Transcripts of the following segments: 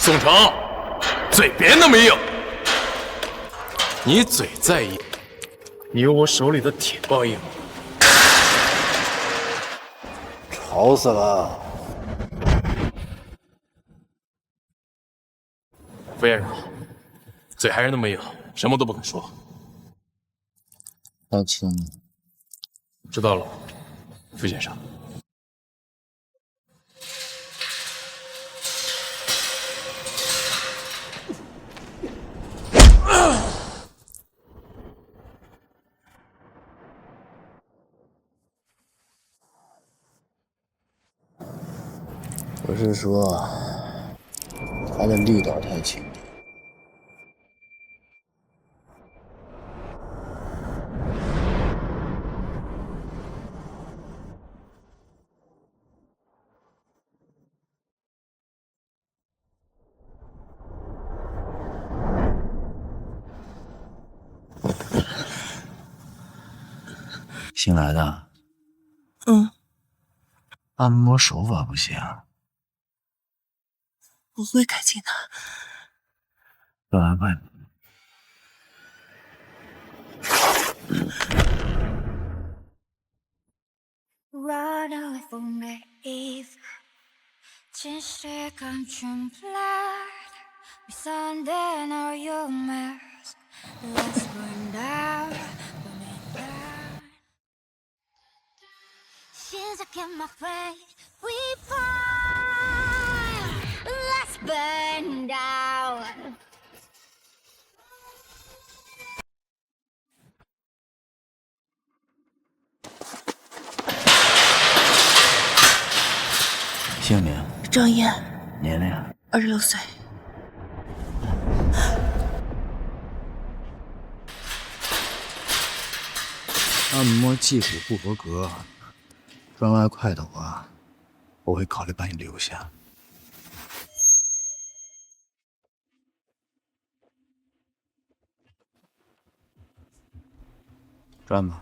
宋城，嘴别那么硬。你嘴再硬，你有我手里的铁棒硬。吵死了！副院长，嘴还是那么硬，什么都不肯说。太轻了。知道了，傅先生。我是说，他的力道太轻。新来的？按摩手法不行。我会改进的。都安排你。姓名？张燕，年龄26岁。按摩技术不合格，赚外快的话，我会考虑把你留下。转吧。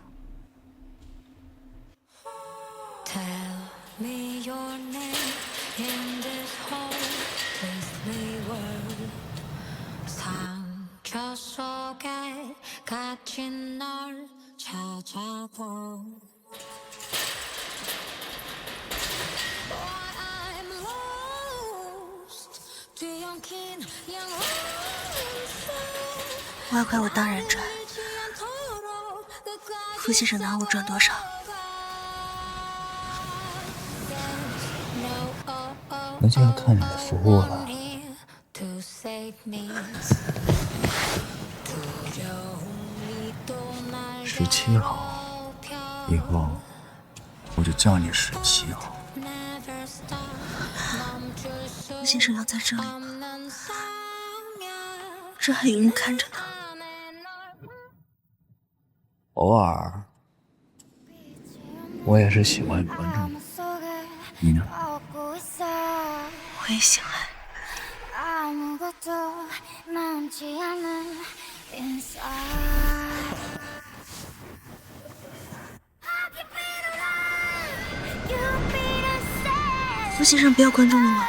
外快我当然赚，傅先生拿我赚多少？那就要看你的服务了。17号，以后我就叫你17号。傅先生要在这里吗？这还有人看着呢。偶尔，我也是喜欢观众的。你呢？我也喜欢。傅先生不要观众了吗？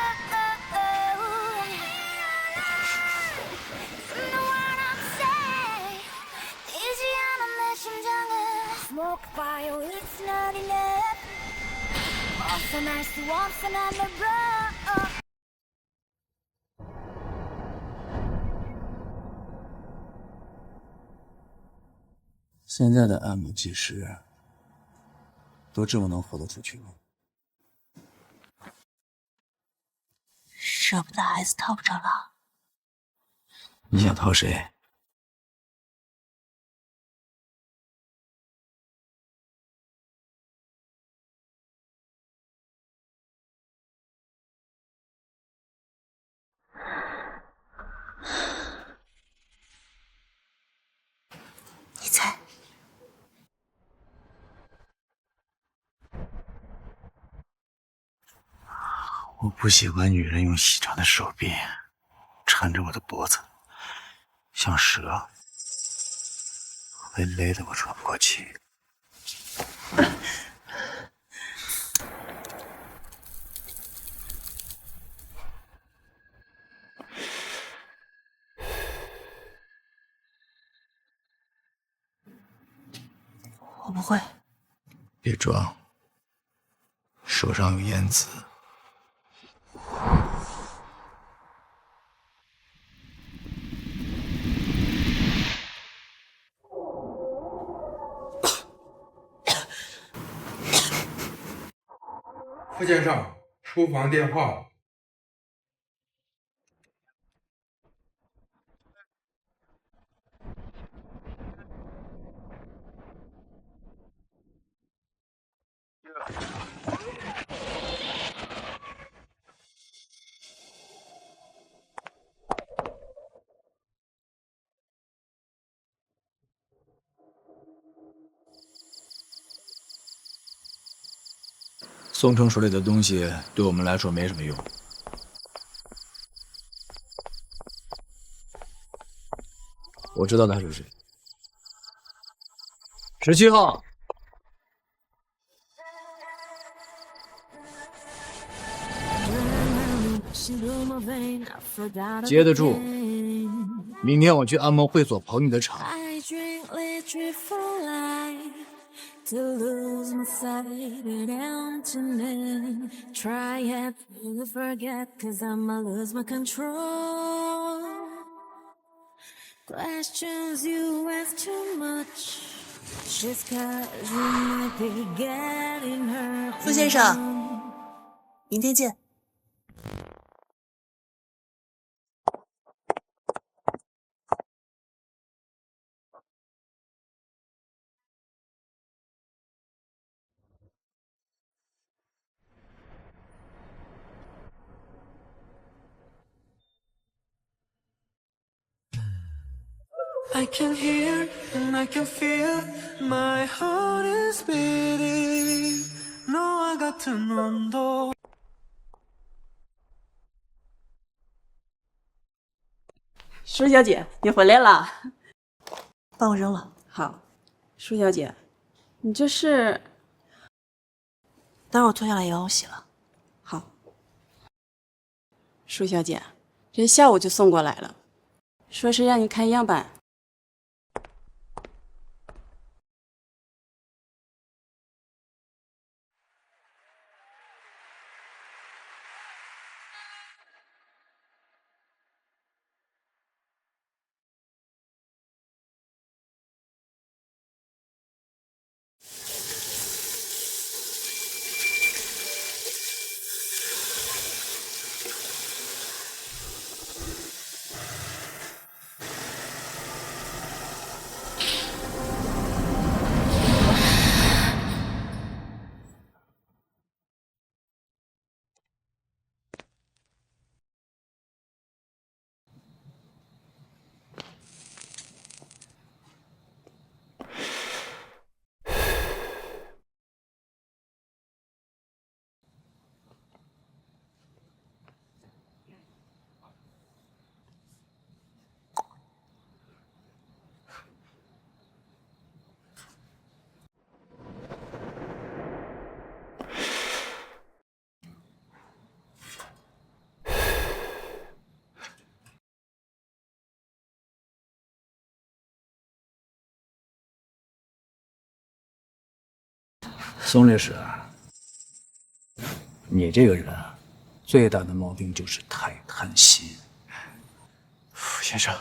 现在的按摩技师都这么能活得出去吗？舍不得孩子套不着了。你想套谁？你猜？我不喜欢女人用细长的手臂缠着我的脖子，像蛇，会勒得我喘不过气。不会。别装，手上有燕子。傅先生，书房电话。宋城手里的东西对我们来说没什么用。我知道他是谁。17号，接得住。明天我去按摩会所捧你的场。To lose my sight and emptiness. Try and forget, cause I'ma lose my control. Questions you ask too much. Just cause you might be getting hurt. 傅先生，明天见。I can hear and I can feel my heart is beating. 너와 같은 온도. 舒小姐，你回来了。帮我扔了。好，舒小姐，你这是？等会儿我脱下来也让我洗了。好。舒小姐，人下午就送过来了，说是让你看样板。宋律师，你这个人最大的毛病就是太贪心。傅先生，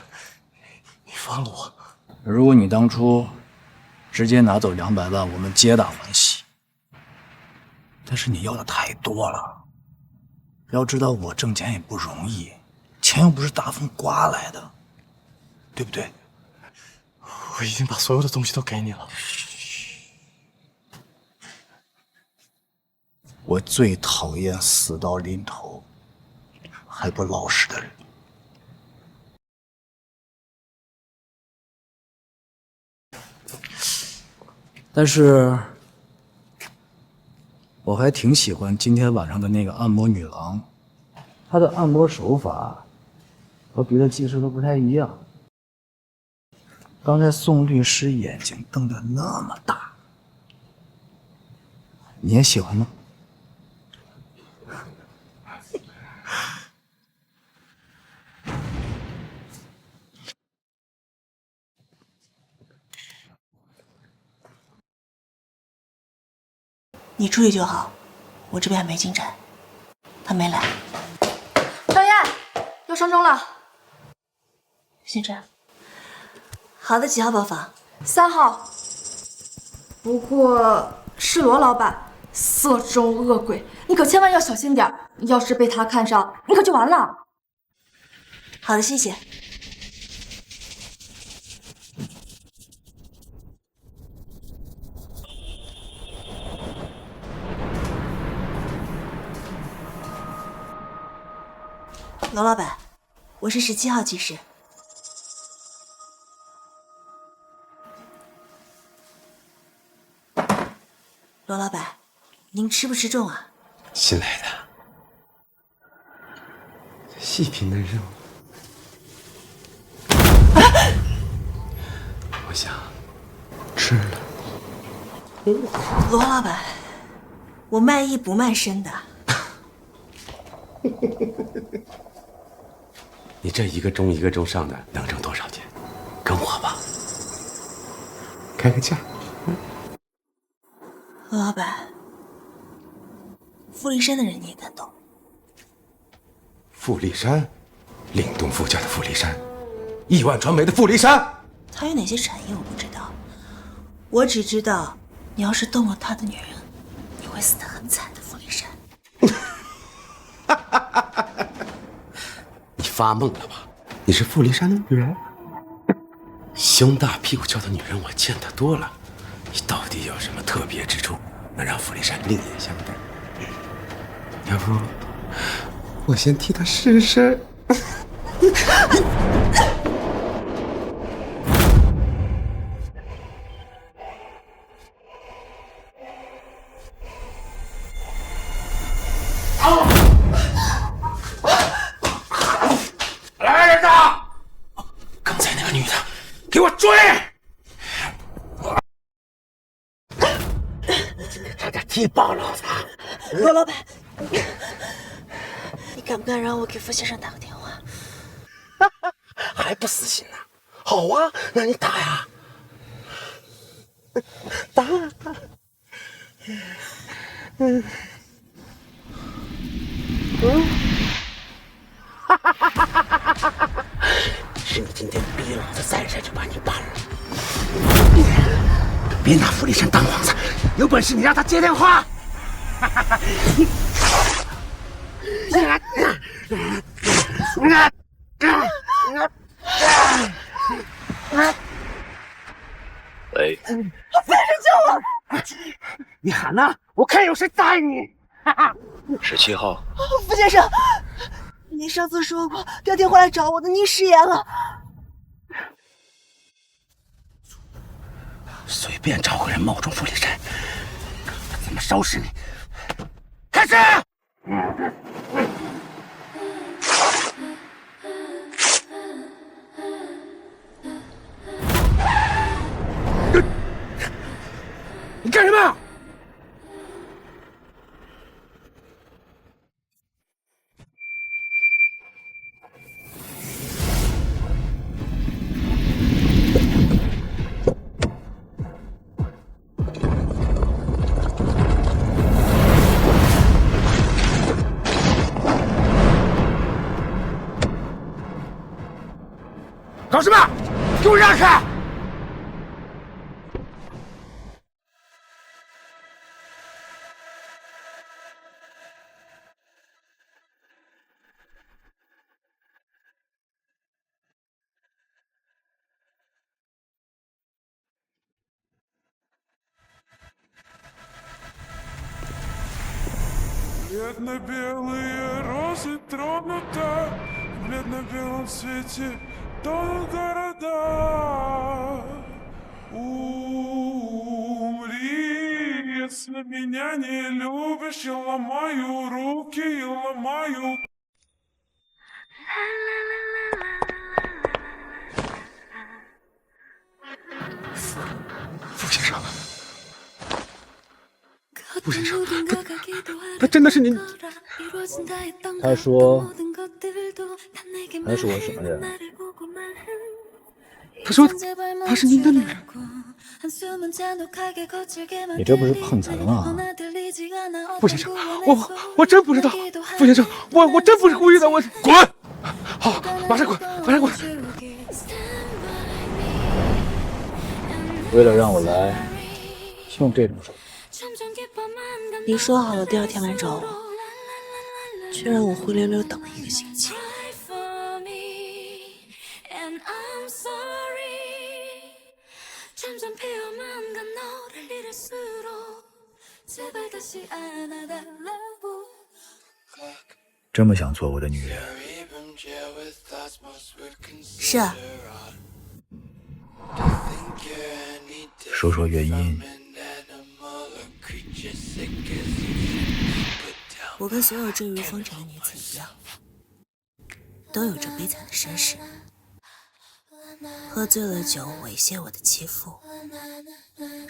你放了我。如果你当初直接拿走200万，我们皆大欢喜。但是你要的太多了。要知道我挣钱也不容易，钱又不是大风刮来的，对不对？我已经把所有的东西都给你了。我最讨厌死到临头还不老实的人。但是，我还挺喜欢今天晚上的那个按摩女郎，她的按摩手法和别的技师都不太一样。刚才宋律师眼睛瞪得那么大，你也喜欢吗？你处理就好，我这边还没进展。他没来。导演，要上钟了。先这样。好的，几号包房？3号。不过是罗老板，色中恶鬼，你可千万要小心点，要是被他看上，你可就完了。好的，谢谢。罗老板，我是17号技师。罗老板，您吃不吃重啊？新来的，细皮嫩肉，我想吃了。罗老板，我卖艺不卖身的。你这一个钟一个钟上的，能挣多少钱？跟我吧，开个价。罗老板，富力山的人你也敢动？富力山，凛冬副驾的富力山，亿万传媒的富力山，他有哪些产业我不知道，我只知道，你要是动了他的女人，你会死得很惨的。富力山，你发梦了吧？你是富力山的女人？胸大屁股翘的女人我见得多了，你到底有什么特别之处，能让富力山另眼相待？要不，我先替她试试。来人呐！刚才那个女的，给我追！差点踢爆老子！罗老板，你敢不敢让我给傅先生打个电话？还不死心呢？好啊，那你打呀！打！是你今天逼老子3山就把你办了。别拿富力山当幌子，有本事你让他接电话。喂，傅先生救我！你喊呐，我看有谁打你。17号，傅先生，您上次说过调电话来找我的，您食言了。随便找个人冒充富力山，看他怎么收拾你！开始！你干什么？搞什么？给我让开！Бледно-белые розы тронута, в бледно-белом свете тонут города. Умри, если меня не любишь, я ломаю руки и ломаю. 傅先生，傅先生，他真的是您？他说他是我什么人？他说他是您的女人。你这不是碰瓷吗？傅先生，我真不知道，傅先生，我真不是故意的，我滚！好，马上滚，马上滚！为了让我来，用这种手段。你说好了第二天来找我，却让我灰溜溜等了1个星期。这么想做我的女人？是啊。说说原因。我跟所有坠入风尘的女子一样，都有着悲惨的身世。喝醉了酒猥亵我的妻父，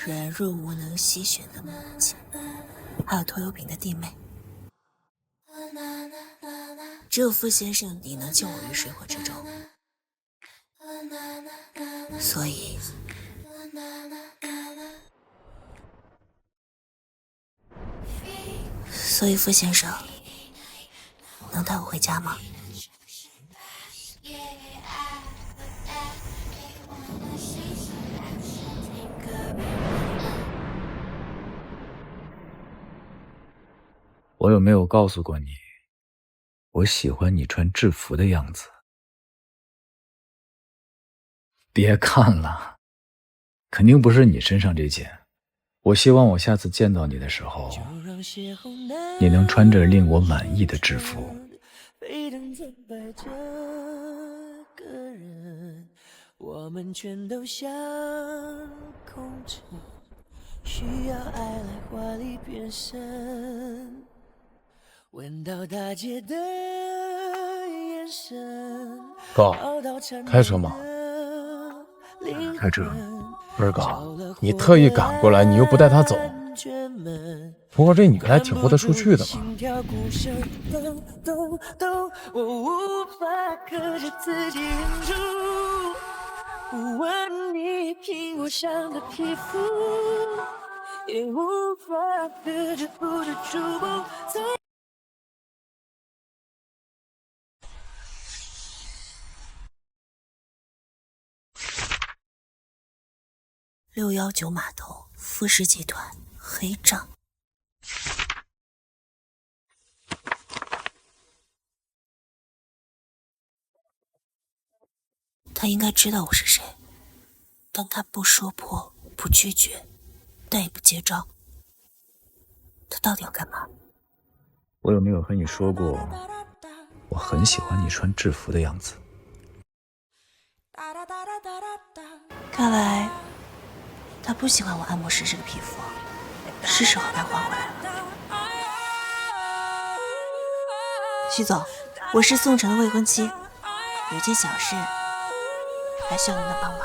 软弱无能吸血的母亲，还有拖油瓶的弟妹。只有傅先生你能救我于水火之中，所以傅先生能带我回家吗？我有没有告诉过你，我喜欢你穿制服的样子？别看了，肯定不是你身上这件。我希望我下次见到你的时候，你能穿着令我满意的制服。我们全都像空城，需要爱来华丽变身，闻到大姐的眼神。哥，开车吗？开车。不是哥，你特意赶过来，你又不带他走。不过这女的还挺豁得出去的嘛。我无法克制自己忍住，不问你苹果上的皮肤，也无法克制不住触碰。619码头富士集团黑账。他应该知道我是谁，但他不说破，不拒绝，但也不接招。他到底要干嘛？我有没有和你说过，我很喜欢你穿制服的样子？看来他不喜欢我按摩师这个皮肤，是时候该换回来了。徐总，我是宋晨的未婚妻，有件小事还需要您的帮忙。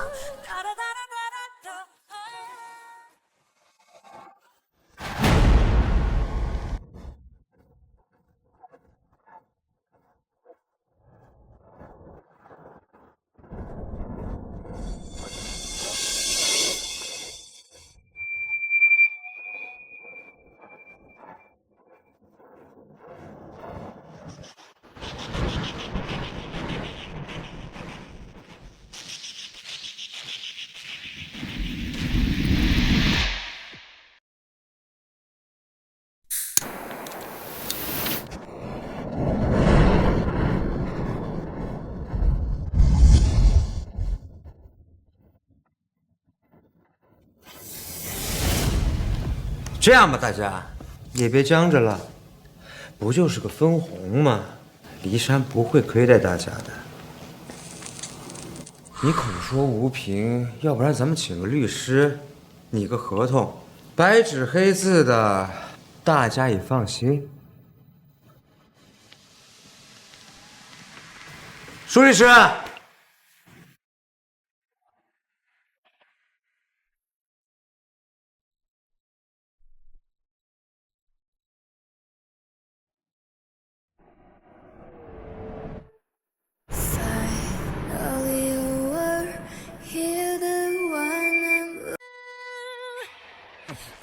这样吧，大家也别僵着了，不就是个分红吗？骊山不会亏待大家的。你口说无凭，要不然咱们请个律师，拟个合同，白纸黑字的，大家也放心。苏律师。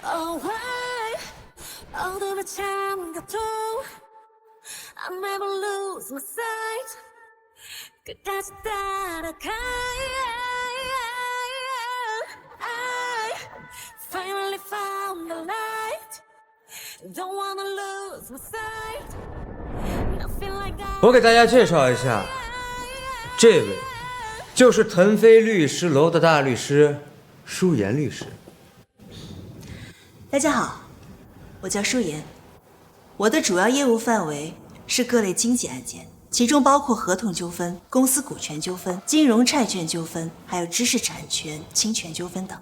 Oh, why all the time got through I never lose my sight 끝까지 따라가 I finally found the light Don't wanna lose my sight Nothing like that 我给大家介绍一下，这位就是腾飞律师楼的大律师舒言律师。大家好，我叫舒言，我的主要业务范围是各类经济案件，其中包括合同纠纷、公司股权纠纷、金融债券纠纷，还有知识产权侵权纠纷等。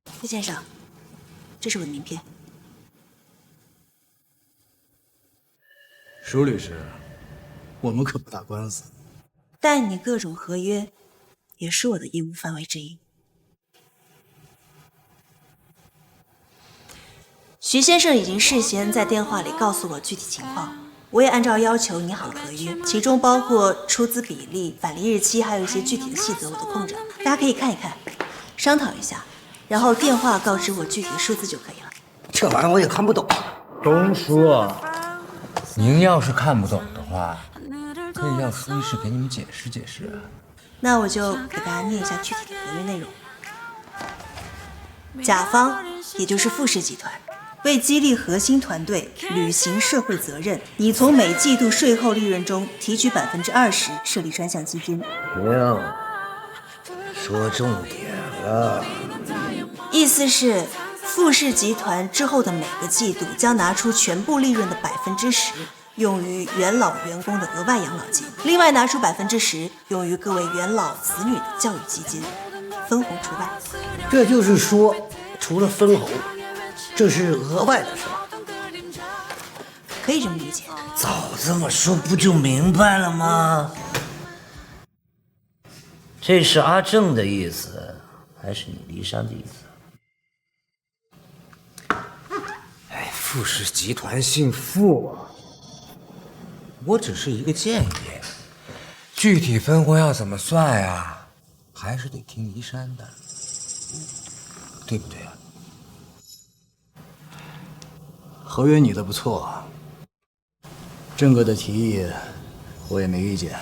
傅先生，这是我的名片。舒律师，我们可不打官司。代理各种合约也是我的业务范围之一。徐先生已经事先在电话里告诉我具体情况，我也按照要求拟好了合约，其中包括出资比例、返利日期，还有一些具体的细则我都空着，大家可以看一看，商讨一下，然后电话告知我具体的数字就可以了。这玩意儿我也看不懂。钟叔，您要是看不懂的话，可以要舒律师给你们解释解释啊。那我就给大家念一下具体的合约内容。甲方，也就是富士集团，为激励核心团队履行社会责任，拟从每季度税后利润中提取20%设立专项基金。行，说重点了。意思是，富士集团之后的每个季度将拿出全部利润的10%，用于元老员工的额外养老金，另外拿出10%用于各位元老子女的教育基金，分红除外。这就是说，除了分红，这是额外的，是吧？可以这么理解。早这么说不就明白了吗？这是阿正的意思，还是你离山的意思？哎，富士集团姓傅，我只是一个建议，具体分红要怎么算呀，还是得听离山的，对不对啊？合约拟得不错，郑哥的提议我也没意见，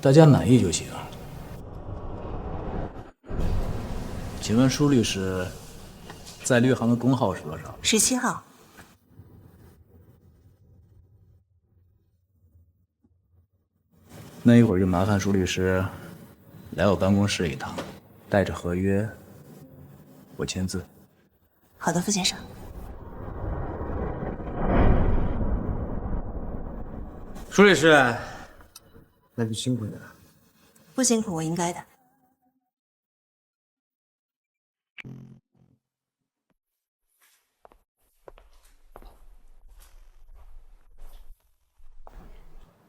大家满意就行。请问舒律师，在律行的工号是多少？17号。那一会儿就麻烦舒律师来我办公室一趟，带着合约，我签字。好的，傅先生。舒律师，那就辛苦你了。不辛苦，我应该的。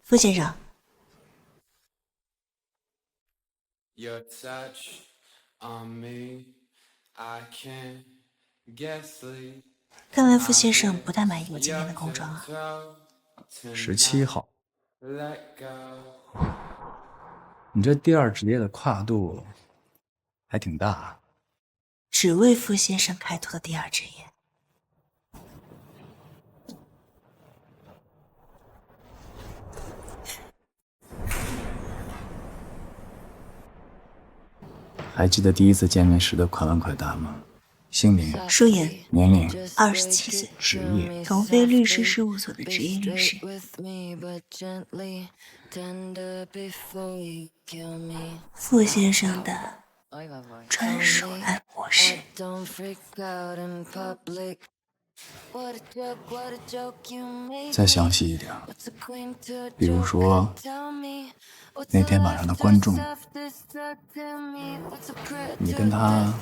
傅先生。看来傅先生不太满意我今天的工装啊。17号，你这第二职业的跨度还挺大啊。只为傅先生开拓的第二职业。还记得第一次见面时的快问快答吗？姓名？舒言，年龄27岁，职业？腾飞律师事务所的职业律师。傅先生的专属按摩师。再详细一点，比如说那天晚上的观众，你跟他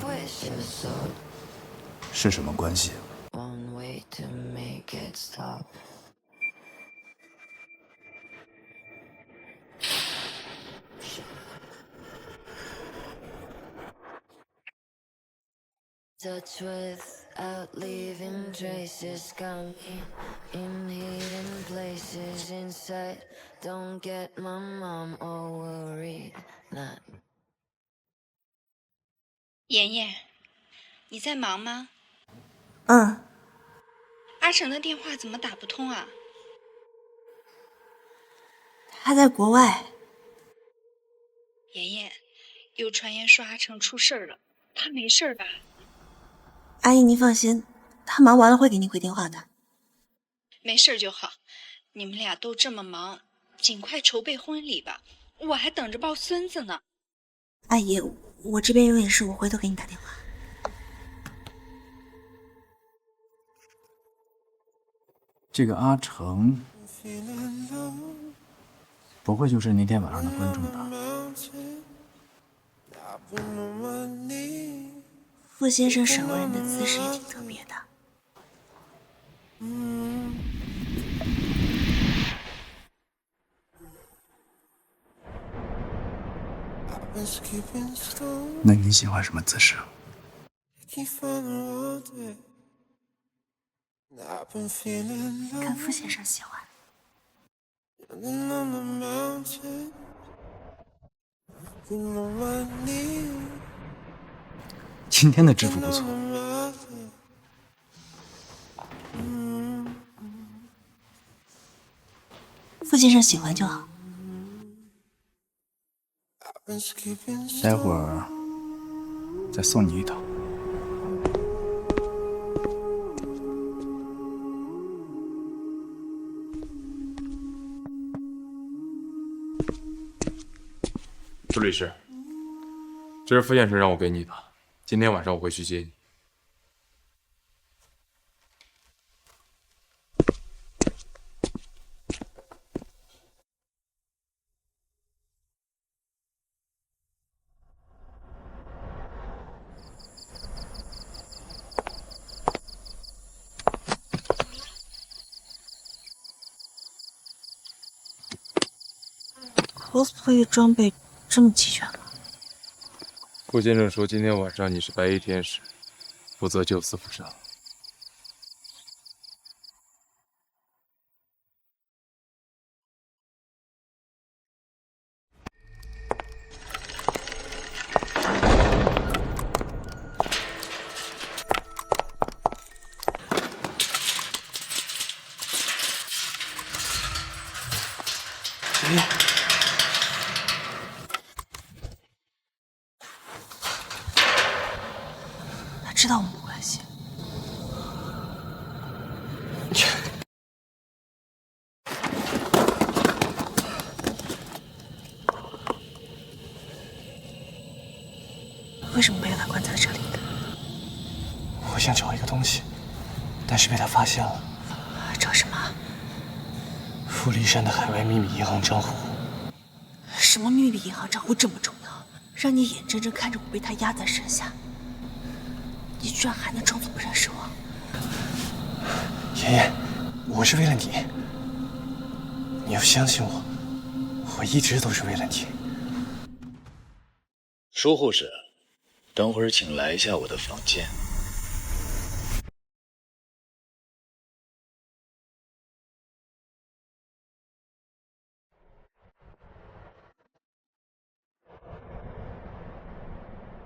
是什么关系？Touch without leaving traces, got me in hidden places inside. Don't get my mom all worried, not 妍妍，你在忙吗？嗯。阿成的电话怎么打不通啊？他在国外。妍妍，有传言说阿成出事了，他没事吧？阿姨，您放心，他忙完了会给您回电话的。没事就好，你们俩都这么忙，尽快筹备婚礼吧，我还等着抱孙子呢。阿姨，我这边有点事，我回头给你打电话。这个阿成，不会就是那天晚上的观众吧？傅先生审问人的姿势也挺特别的。那你喜欢什么姿势？看傅先生喜欢。今天的制服不错。傅先生喜欢就好。待会儿再送你一套。朱律师，这是傅先生让我给你的，今天晚上我会去接你。cosplay 装备这么齐全吗？傅先生说今天晚上你是白衣天使，负责救死扶伤。他知道我们的关系。为什么被他关在这里？我想找一个东西，但是被他发现了。找什么？富力山的海外秘密银行账户。什么秘密银行账户这么重要，让你眼睁睁看着我被他压在山下，你居然还能装作不认识我？妍妍，我是为了你，你要相信我，我一直都是为了你。舒护士，等会儿请来一下我的房间。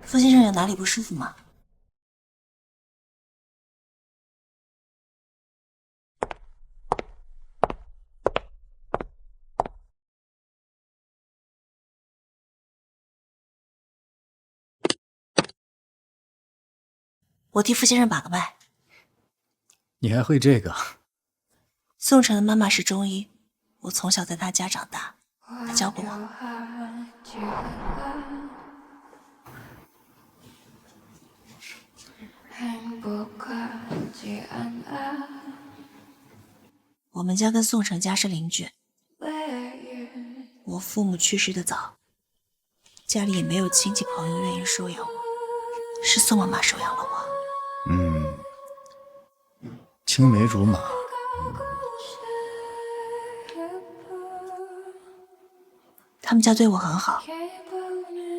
傅先生有哪里不舒服吗？我替傅先生把个脉。你还会这个？宋晨的妈妈是中医，我从小在她家长大，她教过我。我们家跟宋晨家是邻居，我父母去世的早，家里也没有亲戚朋友愿意收养我，是宋妈妈收养了我。青梅竹马。他们家对我很好，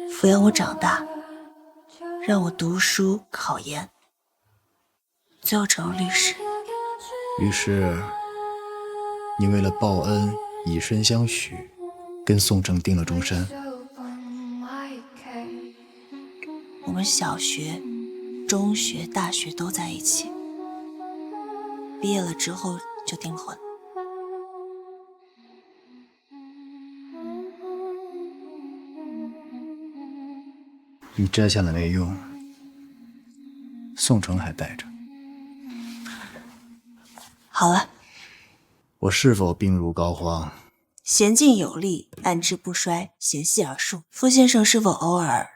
抚养我长大，让我读书考研，最后成了律师。于是，你为了报恩，以身相许，跟宋正定了终身。我们们小学、中学、大学都在一起，毕业了之后就订了婚。你摘下来没用，宋城还带着。好了，我是否病入膏肓？娴静有力，安之不衰，弦细而数。傅先生是否偶尔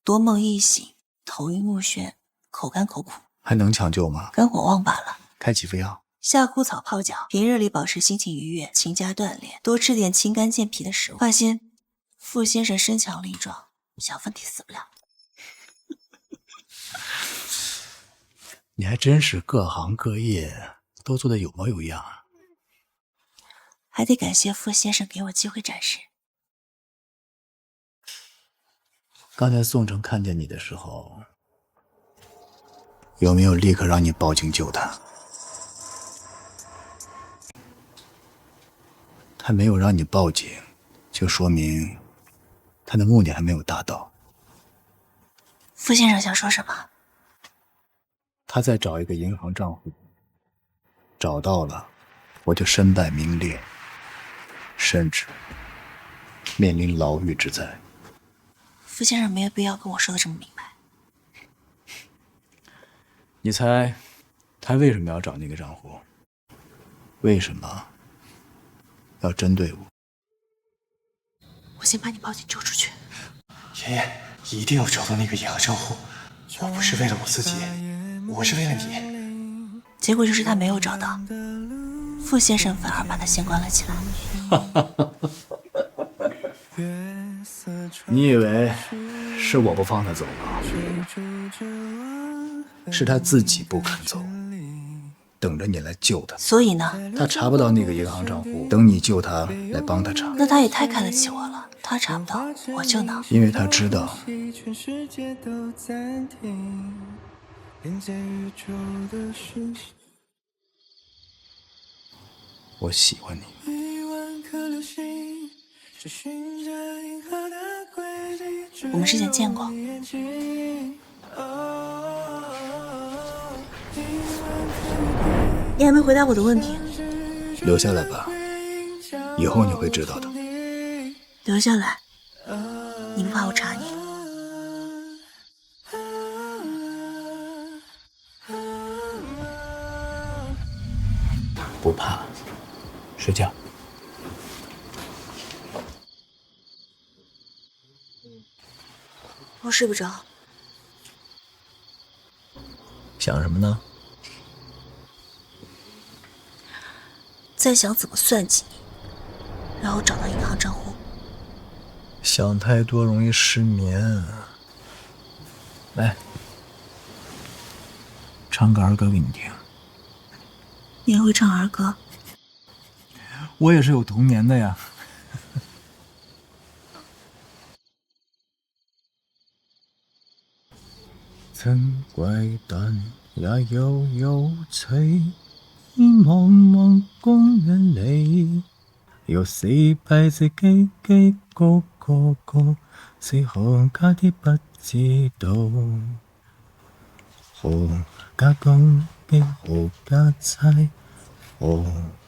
多梦易醒，头晕目眩，口干口苦？还能抢救吗？肝火旺罢了。开几副药。夏枯草泡脚，平日里保持心情愉悦，勤加锻炼，多吃点清肝健脾的食物。放心，傅先生身强力壮，小问题死不了。你还真是各行各业都做得有模有样啊！还得感谢傅先生给我机会展示。刚才宋城看见你的时候，有没有立刻让你报警救他？他没有让你报警，就说明他的目的还没有达到。傅先生想说什么？他在找一个银行账户，找到了，我就身败名裂，甚至面临牢狱之灾。傅先生没有必要跟我说的这么明白。你猜他为什么要找那个账户？为什么要针对我？我先把你报警救出去。爷爷，一定要找到那个银行账户。我不是为了我自己，我是为了你。结果就是他没有找到，傅先生反而把他先关了起来。你以为是我不放他走吗？是他自己不肯走，等着你来救他。所以呢？他查不到那个银行账户，等你救他来帮他查。那他也太看得起我了，他查不到，我就能。因为他知道我喜欢你。我们之前见过。你还没回答我的问题。留下来吧，以后你会知道的。留下来，你不怕我查你？不怕，睡觉。我睡不着。想什么呢？在想怎么算计你，然后找到银行账户。想太多容易失眠。来，唱个儿歌给你听。你也会唱儿歌？我也是有童年的呀。真鬼蛋也有趣，望望公園裏，有四擺隻雞雞個，是何家的不知道，何家公雞何家妻，何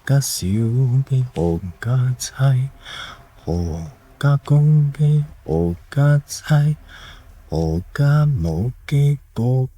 家小雞何家妻，何家公雞何家妻，何家母雞個。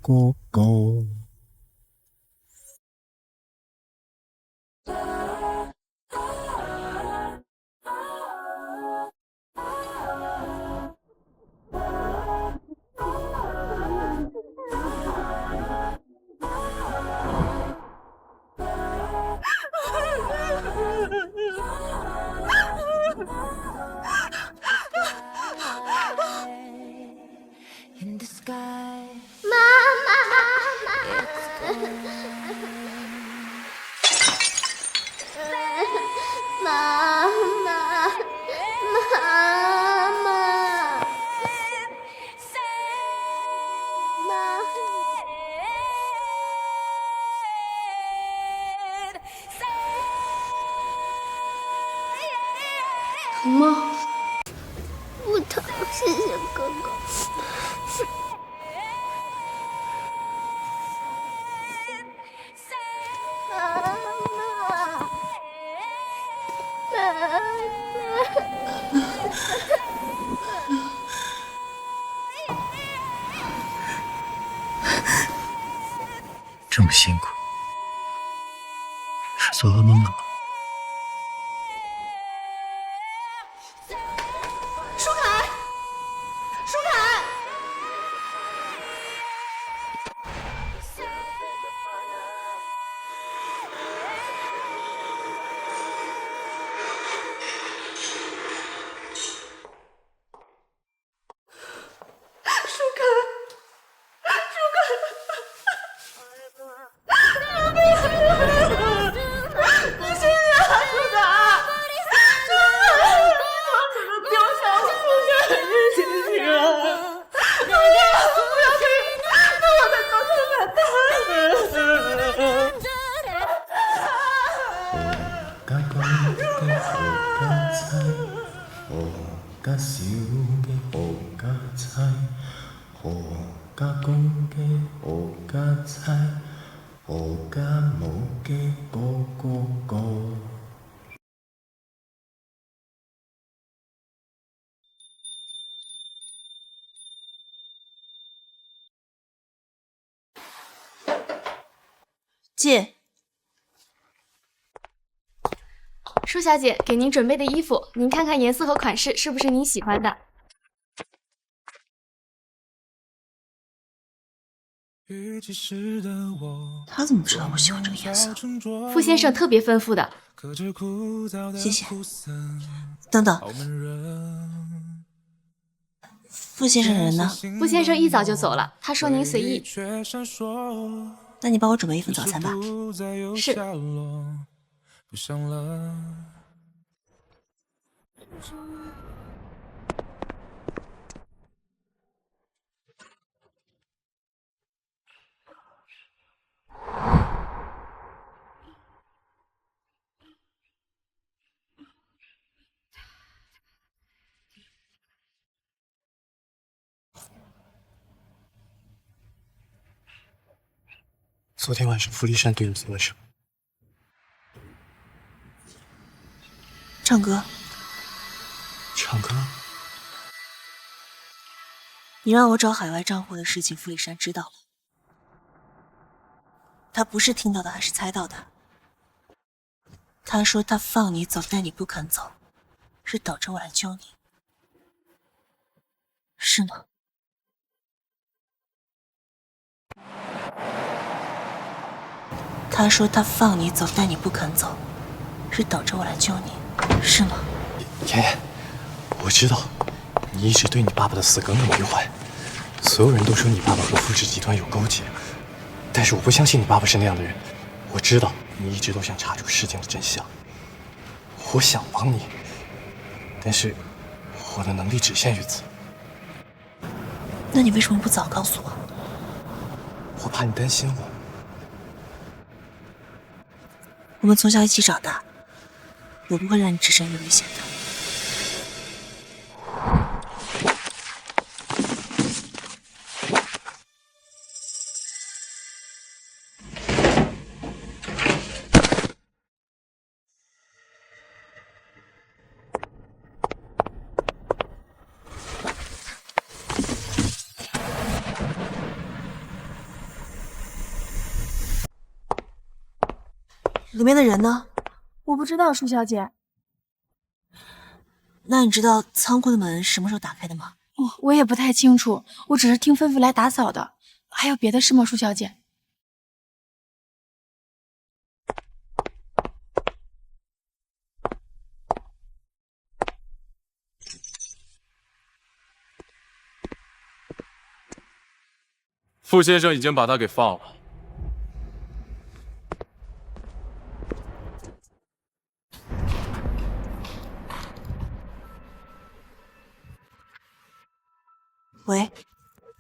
疼吗？不疼，谢谢哥哥。这么辛苦，是做噩梦了吗？舒凯，舒凯，舒凯，舒凯，不行啊，舒凯，不要想苏凯，行不行啊？不要可以，那我再找苏凯谈。家公嘅何家妻，何家小嘅何家妻，何家公嘅何家妻，何家母嘅嗰個。进。舒小姐，给您准备的衣服，您看看颜色和款式是不是您喜欢的？他怎么知道我喜欢这个颜色？傅先生特别吩咐的。谢谢。等等，傅先生人呢？傅先生一早就走了，他说您随意。那你帮我准备一份早餐吧。是。昨天晚上傅立山对你做了什么？唱歌。唱歌？你让我找海外账户的事情，傅立山知道了。他不是听到的，还是猜到的。他说他放你走，但你不肯走，是等着我来救你。是吗？他说他放你走，但你不肯走，是等着我来救你，是吗？妍妍，我知道你一直对你爸爸的死耿耿于怀，所有人都说你爸爸和富士集团有勾结，但是我不相信你爸爸是那样的人。我知道你一直都想查出事情的真相，我想帮你，但是我的能力只限于此。那你为什么不早告诉我？我怕你担心我。我们从小一起长大，我不会让你置身于危险的。里面的人呢？我不知道，舒小姐。那你知道仓库的门什么时候打开的吗？我也不太清楚，我只是听吩咐来打扫的。还有别的事吗，舒小姐？傅先生已经把他给放了。喂，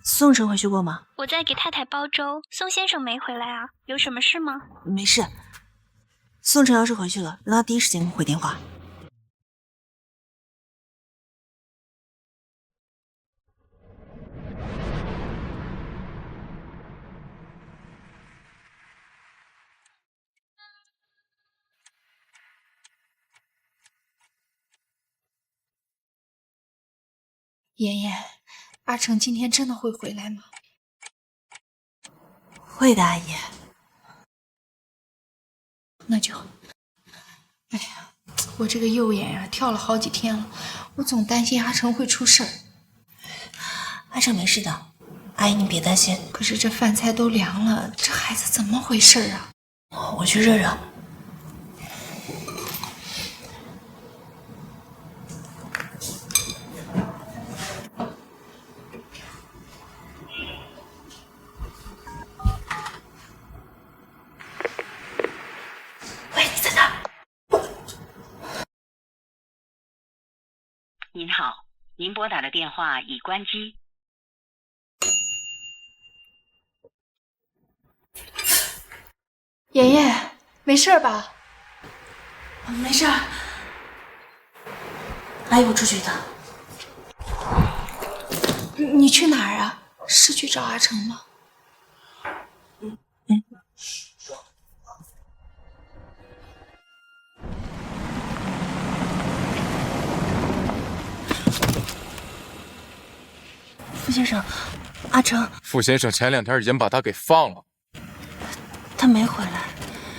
宋晨回去过吗？我在给太太煲粥，宋先生没回来啊，有什么事吗？没事。宋晨要是回去了，让他第一时间给我回电话。妍妍，阿成今天真的会回来吗？会的，阿姨。那就好。哎呀，我这个右眼呀跳了好几天了，我总担心阿成会出事儿。阿成没事的，阿姨你别担心。可是这饭菜都凉了，这孩子怎么回事啊？我去热热。喂，你在哪？您好，您拨打的电话已关机。妍妍，没事吧？没事。阿姨，我出去一趟。你去哪儿啊？是去找阿成吗？傅先生，阿成。傅先生前2天已经把他给放了。他没回来。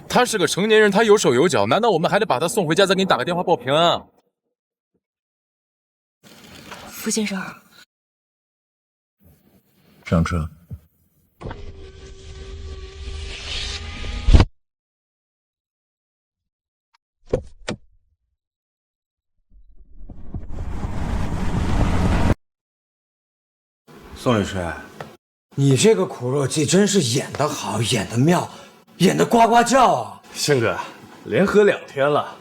他是个成年人，他有手有脚，难道我们还得把他送回家，再给你打个电话报平安啊？傅先生，上车。宋律师，你这个苦肉计真是演得好，演得妙，演得呱呱叫啊！胜哥，连喝2天了，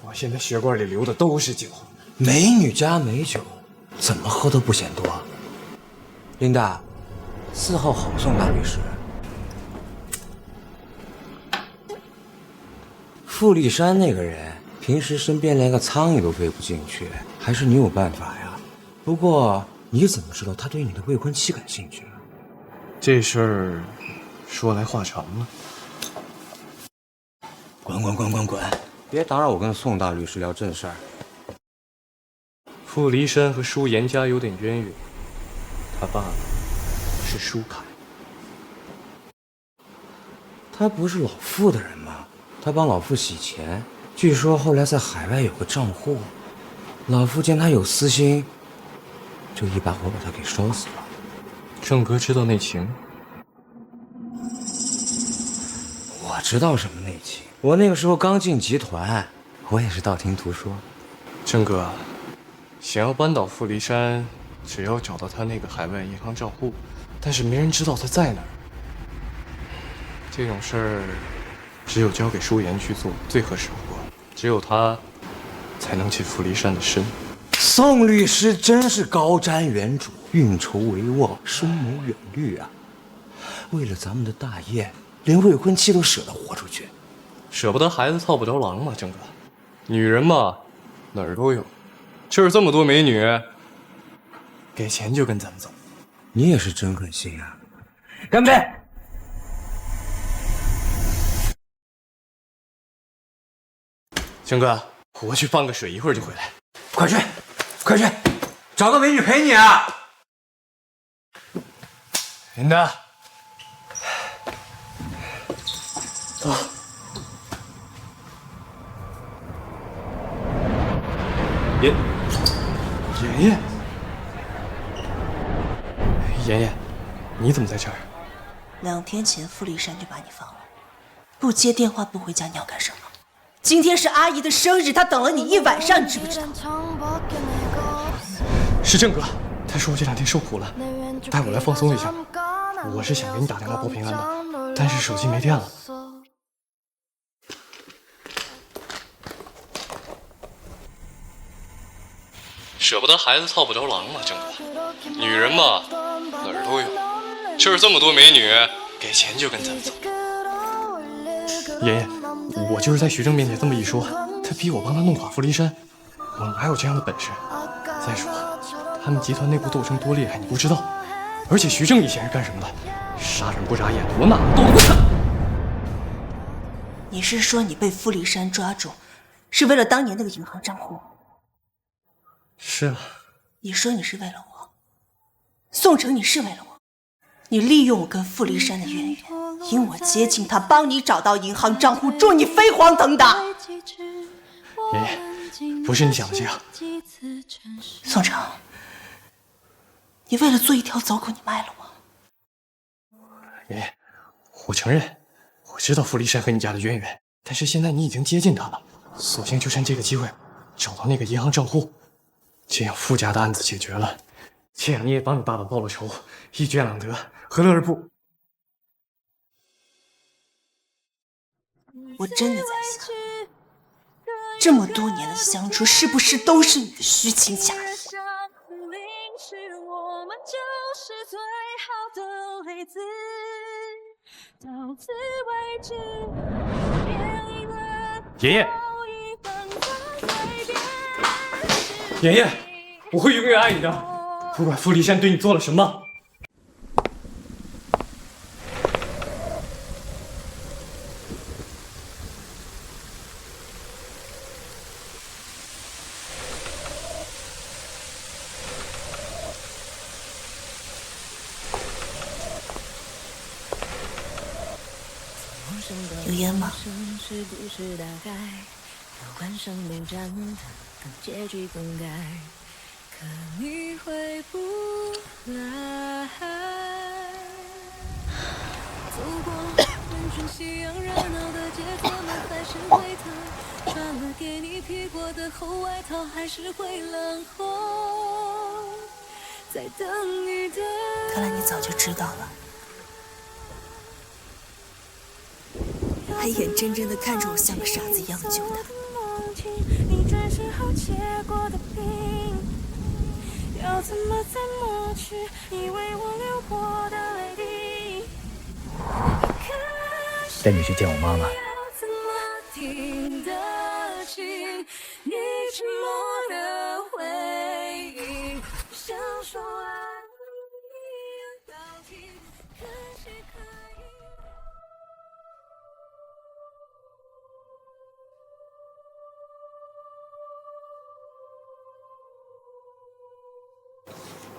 我现在血管里流的都是酒。美女加美酒，怎么喝都不嫌多。琳达，4号好，宋大律师。傅立山那个人，平时身边连个苍蝇都飞不进去，还是你有办法呀？不过你怎么知道他对你的未婚妻感兴趣？这事儿说来话长了。滚！别打扰我跟宋大律师聊正事儿。傅离山和舒颜家有点渊源，他爸是舒凯。他不是老傅的人吗？他帮老傅洗钱，据说后来在海外有个账户，老傅见他有私心，就一把火把他给烧死了。郑哥知道内情？我知道什么内情？我那个时候刚进集团，我也是道听途说。郑哥，想要扳倒傅离山，只要找到他那个海外银行账户，但是没人知道他在哪儿。这种事儿，只有交给舒颜去做最合适不过，只有他才能解傅离山的身。宋律师真是高瞻远瞩，运筹帷幄，深谋远虑啊！为了咱们的大业，连未婚妻都舍得豁出去。舍不得孩子套不着狼嘛，郑哥。女人嘛，哪儿都有，就是这么多美女，给钱就跟咱们走。你也是真狠心啊！干杯！郑哥，我去放个水，一会儿就回来。快去，找个美女陪你啊！琳达，走。妍妍，你怎么在这儿？2天前傅立山就把你放了，不接电话不回家，你要干什么？今天是阿姨的生日，她等了你1晚上，你知不知道？是郑哥，他说我这2天受苦了，带我来放松一下。我是想给你打电话报平安的，但是手机没电了。舍不得孩子套不着狼嘛，郑哥。女人嘛，哪儿都有，就是这么多美女，给钱就跟咱们走。妍妍，我就是在徐正面前这么一说，他逼我帮他弄垮傅离山，我哪有这样的本事？再说，他们集团内部斗争多厉害，你不知道。而且徐正以前是干什么的？杀人不眨眼，我哪都不看。你是说你被傅离山抓住，是为了当年那个银行账户？是啊。你说你是为了我，宋城，你是为了我，你利用我跟傅离山的渊源，引我接近他，帮你找到银行账户，助你飞黄腾达。爷爷，不是你想的这样。宋城，你为了做一条走狗，你卖了我。爷爷，我承认，我知道傅离山和你家的渊源，但是现在你已经接近他了，索性就趁这个机会找到那个银行账户，这样傅家的案子解决了，这样你也帮你爸爸报了仇，一举两得，何乐而不？我真的在想，这么多年的相处，是不是都是你的虚情假意？爷爷，爷爷，我会永远爱你的，不管傅离山对你做了什么。有烟吗？看来你早就知道了，还眼睁睁地看着我像个傻子一样救他。带你去见我妈妈。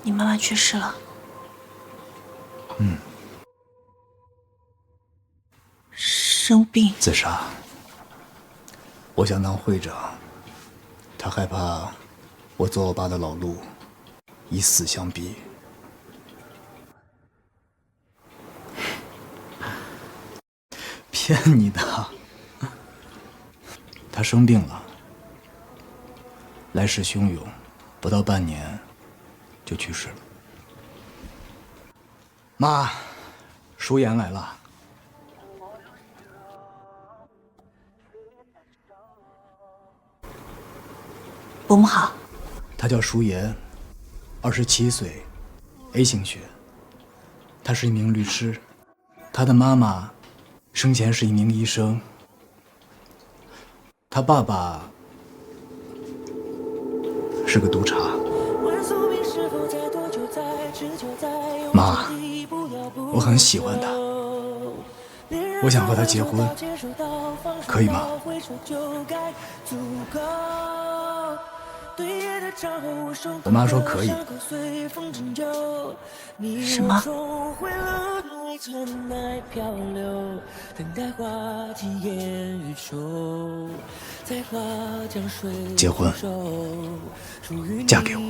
你妈妈去世了。生病自杀。我想当会长，他害怕我走我爸的老路，以死相逼。骗你的，他生病了，来势汹涌，不到半年就去世了。妈，舒言来了。伯母好。他叫舒言，27岁 ，A 型血。他是一名律师，他的妈妈生前是一名医生，他爸爸是个督察。妈，我很喜欢他，我想和他结婚，可以吗？我妈说可以。什么？结婚，嫁给我。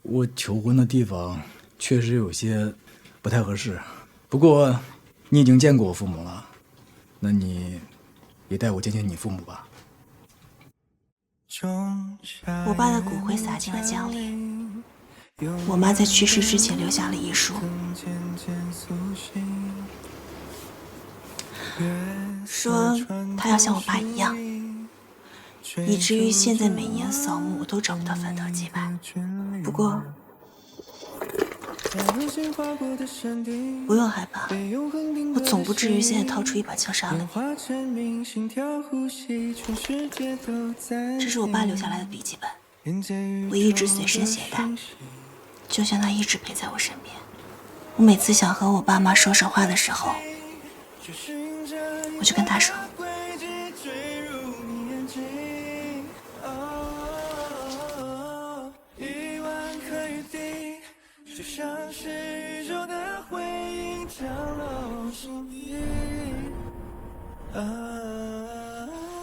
我求婚的地方确实有些不太合适，不过你已经见过我父母了，那你也带我见见你父母吧。我爸的骨灰撒进了江里，我妈在去世之前留下了遗书，说她要像我爸一样，以至于现在每年扫墓都找不到坟头祭拜。不过不用害怕，我总不至于现在掏出一把枪杀了你。这是我爸留下来的笔记本，我一直随身携带，就像他一直陪在我身边。我每次想和我爸妈说实话的时候，我就跟他说。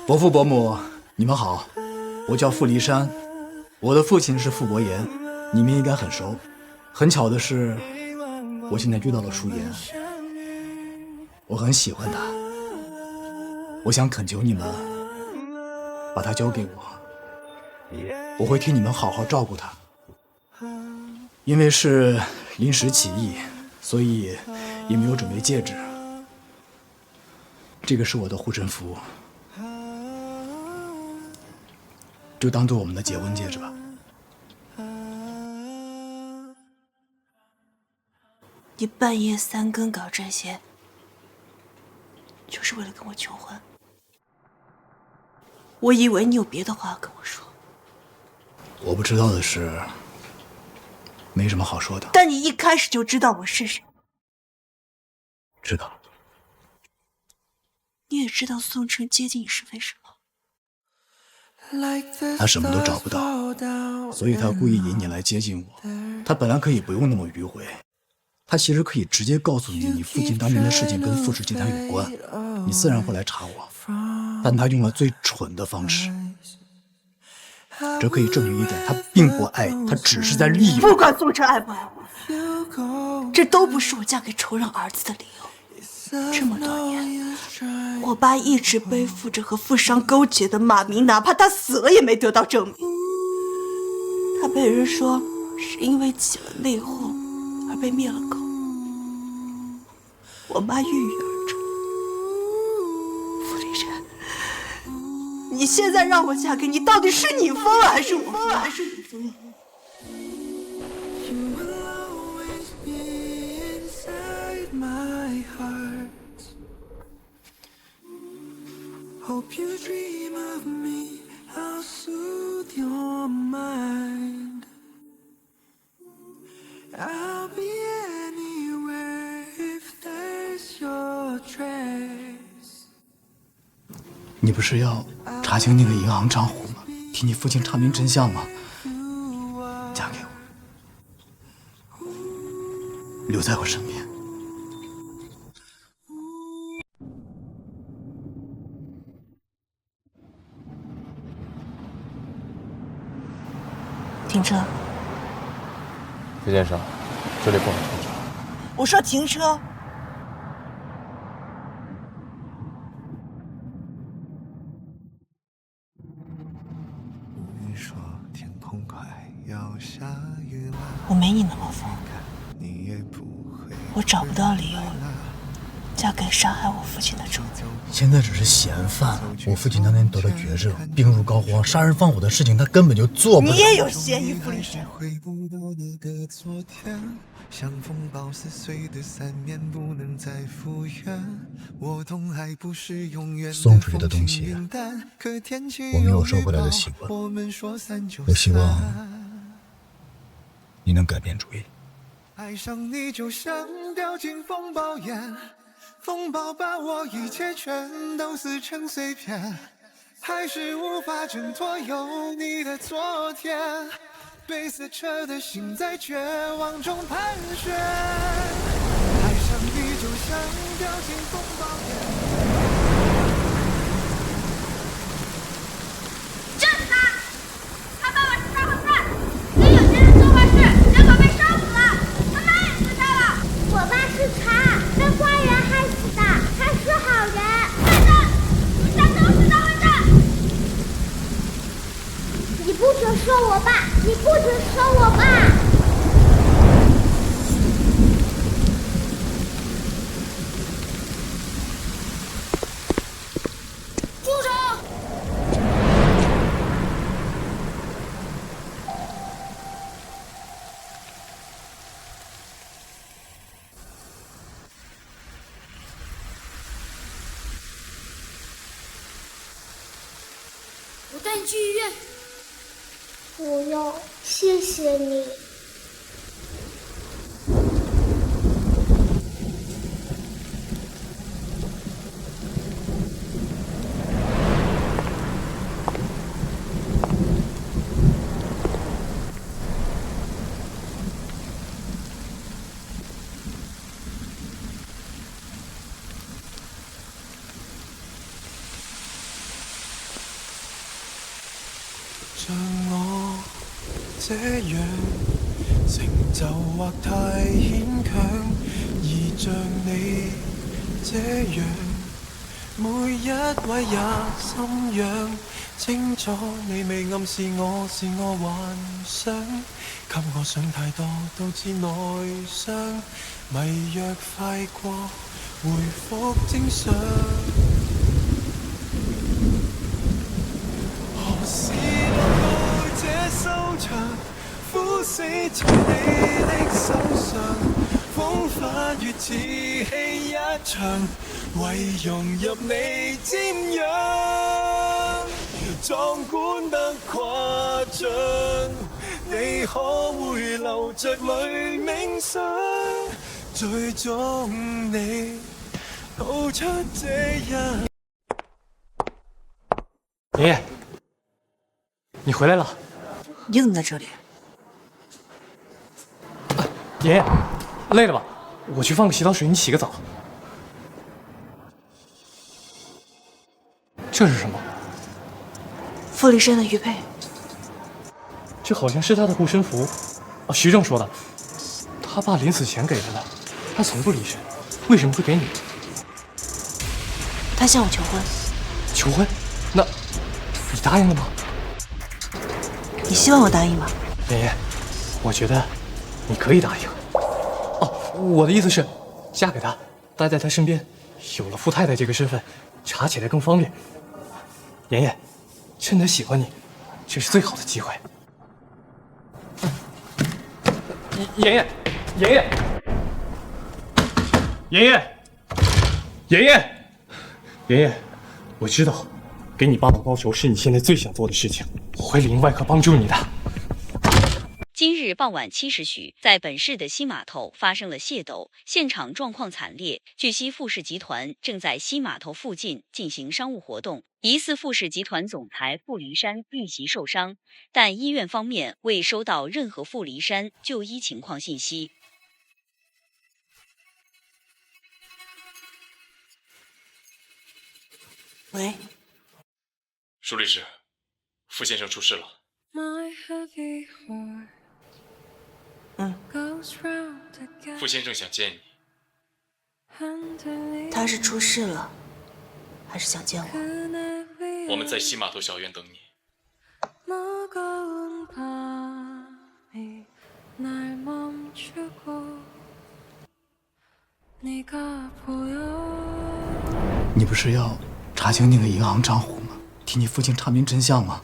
伯父伯母，你们好，我叫傅离山，我的父亲是傅伯言，你们应该很熟。很巧的是，我现在遇到了舒言，我很喜欢他，我想恳求你们把他交给我，我会替你们好好照顾他。因为是临时起意，所以也没有准备戒指。这个是我的护身符，就当做我们的结婚戒指吧。你半夜3更搞这些，就是为了跟我求婚？我以为你有别的话要跟我说。我不知道的是，没什么好说的。但你一开始就知道我是谁。知道。你也知道宋城接近你是为什么。他什么都找不到，所以他故意引你来接近我。他本来可以不用那么迂回，他其实可以直接告诉你，你父亲当年的事情跟富士集团有关，你自然会来查我。但他用了最蠢的方式，这可以证明一点，他并不爱你，他只是在利用。不管宋城爱不爱我，这都不是我嫁给仇人儿子的理由。这么多年，我爸一直背负着和富商勾结的骂名，哪怕他死了也没得到证明。他被人说是因为起了内讧而被灭了口，我妈郁郁而终。傅离山，你现在让我嫁给你，到底是你疯了还是我疯了？还是你疯了？Hope you dream of me, I'll soothe your mind. I'll be anywhere if there's your trace. 你不是要查清那个银行账户吗？替你父亲查明真相吗？嫁给我，留在我身边。停车！崔先生，这里不好停车。我说停车！我没你那么疯，我找不到理由嫁给杀害我父亲的仇人。现在只是嫌犯，我父亲当年得了绝症，病入膏肓，杀人放火的事情他根本就做不了。你也有嫌疑，傅离山。像风暴撕碎的三面不能再复原，我懂爱不是永远送出去的东西我没有收回来的习惯，我希望你能改变主意。爱上你就像掉进风暴眼，风暴把我一切全都撕成碎片，还是无法挣脱有你的昨天，被撕扯的心在绝望中盘旋，爱上你就像掉进风暴眼。镇死他！他爸爸是杀人犯，跟有些人做坏事，结果被杀死了，他妈也自杀了。我爸是茶，被坏人害死的，他是好人。坏蛋，你们家都是大坏蛋！你不准说我爸！你不准说我爸！住手！我带你去医院。不用，谢谢你。这樣成就或太牽強，而像你這樣，每一位也心癢。清楚你未暗示我是我幻想，給我想太多導致內傷，迷藥快過回復正常。何時落到這收場？枯死在你的手上，風化越似戲一場，為融入你瞻仰，壯觀得誇張。你可會留着淚冥想，最終你吐出這一。爷爷，你回来了。你怎么在这里？爷爷，累了吧？我去放个洗澡水，你洗个澡。这是什么？傅离山的玉佩。这好像是他的护身符。啊，徐正说的，他爸临死前给他的，他从不离身，为什么会给你？他向我求婚。求婚？那，你答应了吗？你希望我答应吗？爷爷，我觉得你可以答应。哦，我的意思是，嫁给他，待在他身边，有了富太太这个身份，查起来更方便。爷爷，趁他喜欢你，这是最好的机会。爷爷，爷爷，爷爷，爷爷，爷爷，我知道，给你爸爸报仇是你现在最想做的事情，我会里应外合帮助你的。今日傍晚7时许，在本市的新码头发生了械斗，现场状况惨烈。据悉，富士集团正在新码头附近进行商务活动，疑似富士集团总裁傅离山遇袭受伤，但医院方面未收到任何傅离山就医情况信息。喂，舒律师，傅先生出事了。傅先生想见你。他是出事了，还是想见我？我们在西码头小院等你。你不是要查清那个银行账户吗？替你父亲查明真相吗？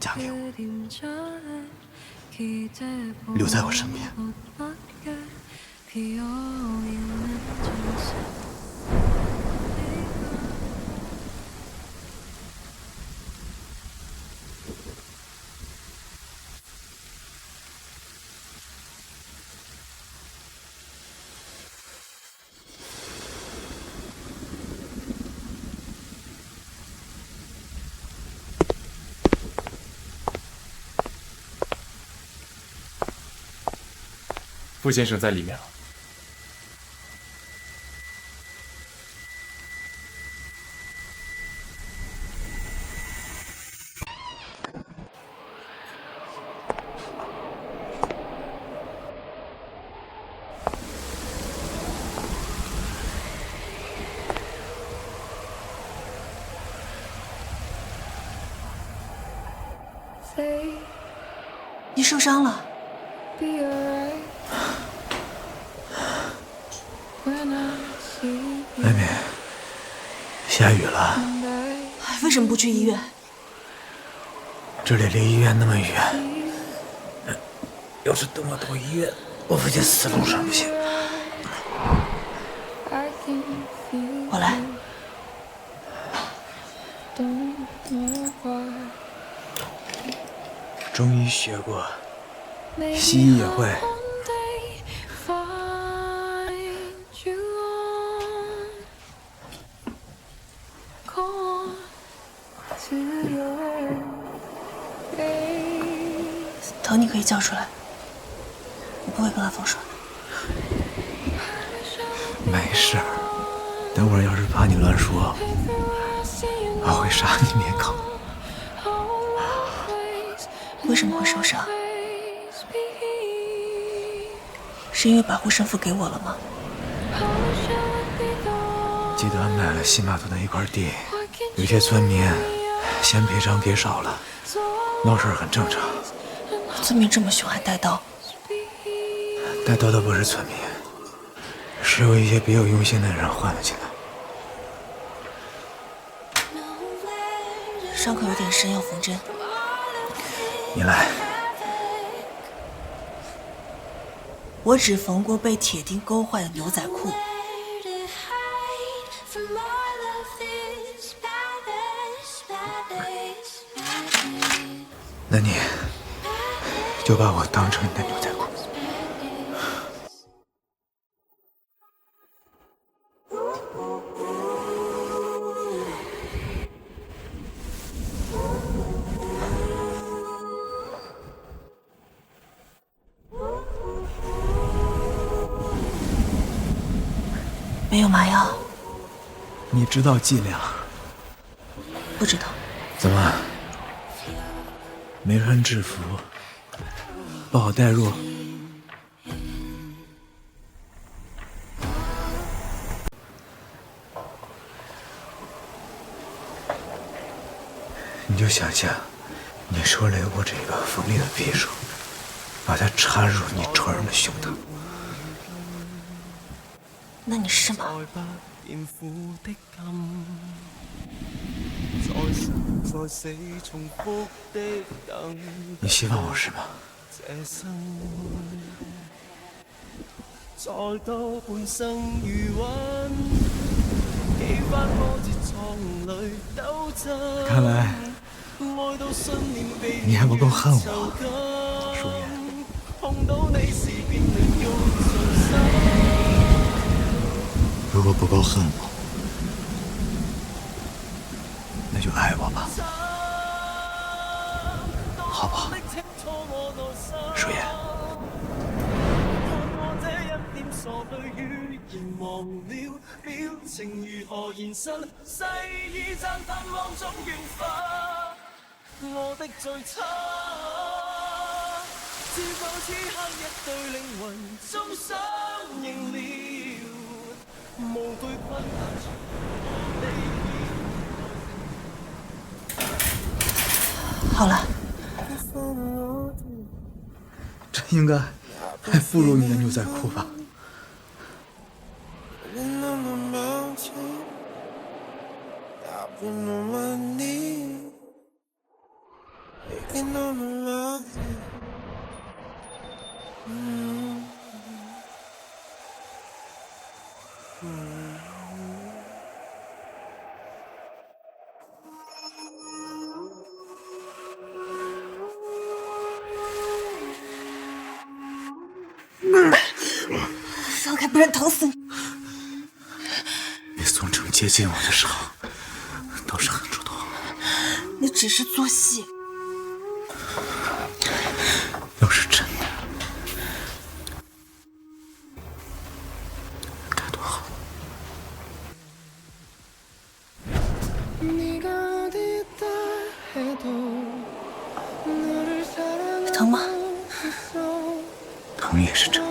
嫁给我，留在我身边。傅先生在里面了。你受伤了。外面下雨了，为什么不去医院？这里离医院那么远，要是等我到医院，我非得死路上不行。我来。中医学过，西医也会。疼你可以叫出来，我不会跟他放手的。没事儿，等会儿要是怕你乱说，我会杀你灭口。为什么会受伤？是因为保护生父给我了吗？集团买了西码头的一块地，有些村民嫌赔偿给少了，闹事很正常。村民这么凶，还带刀？带刀的不是村民，是有一些别有用心的人换了进来。伤口有点深，要缝针。你来。我只缝过被铁钉勾坏的牛仔裤。那你就把我当成你的牛仔裤。没有麻药。你知道剂量？不知道。怎么？没穿制服，不好带入。你就想象，你收留过这个锋利的匕首，把它插入你仇人的胸膛。那你是吗？你希望我是吗？看来你还不够恨我，舒言。如果不够恨我，那就爱我吧，好不好？舒言。好了，这应该还不如你的牛仔裤吧。放开，不然疼死你！你宋城接近我的时候，都是很主动。你只是做戏。要是真的，该多好。疼吗？疼也是真的。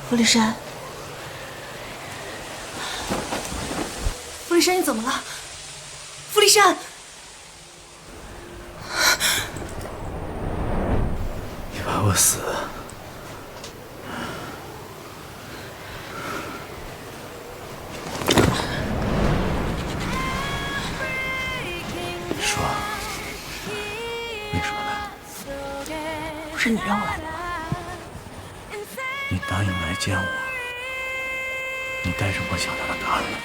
傅立山，傅立山，你怎么了？傅立山，你怕我死？说，为什么来？不是你让我来的吗？你答应来见我，你带着我想要的答案了吗？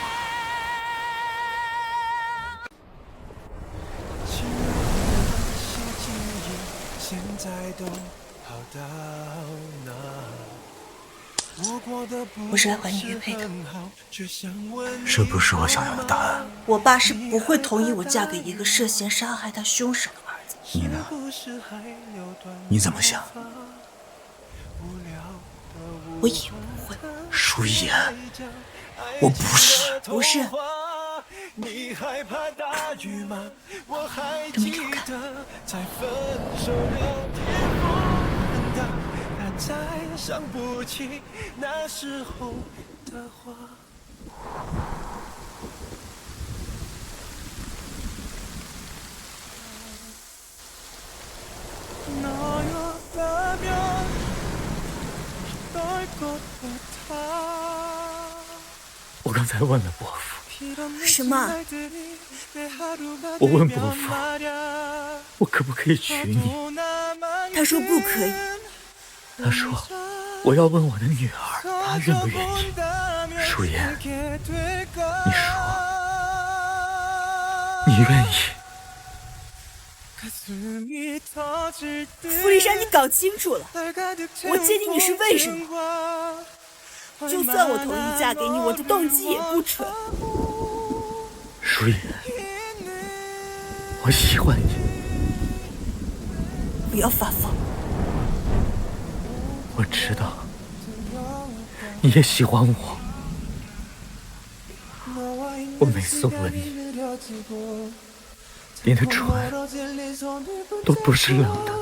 我是来还你玉佩的。这不是我想要的答案。我爸是不会同意我嫁给一个涉嫌杀害他凶手的儿子。你呢？你怎么想？我也不会。舒言，我不是。不是。你害怕大雨吗？我还这么记好看。得在分手那天风大，他再想不起那时候的话。我刚才问了伯父。什么？我问伯父，我可不可以娶你？他说不可以。他说我要问我的女儿，她愿不愿意。舒言，你说你愿意？傅丽珊，你搞清楚了，我接近你是为什么？就算我同意嫁给你，我的动机也不纯。舒言，我喜欢你。不要发疯。我知道，你也喜欢我。我每次吻你，你的唇都不是冷的。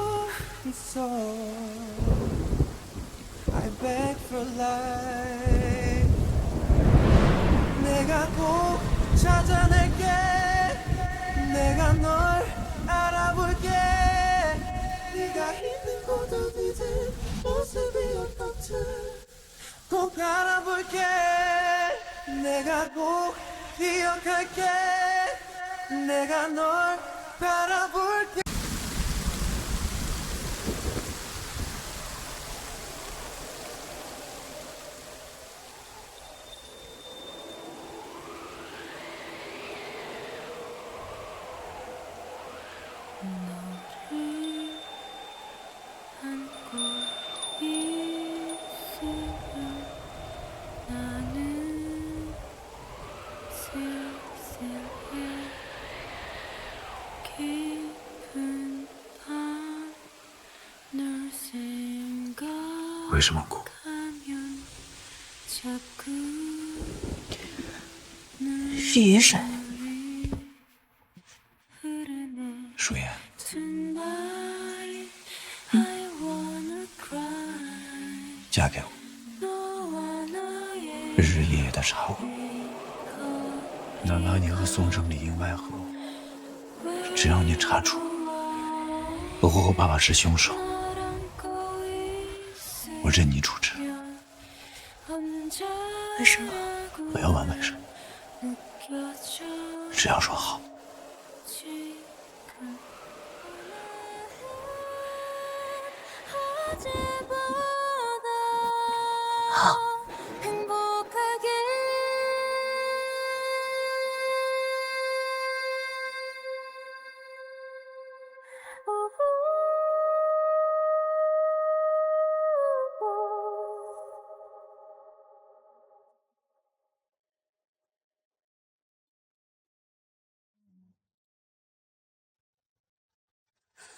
为什么哭？是雨水。舒言，嫁给我，日日夜夜的查我，哪怕你和宋正里应外合，只要你查出我和我爸爸是凶手，我任你处置。为什么？不要问为什么，只要说好。好。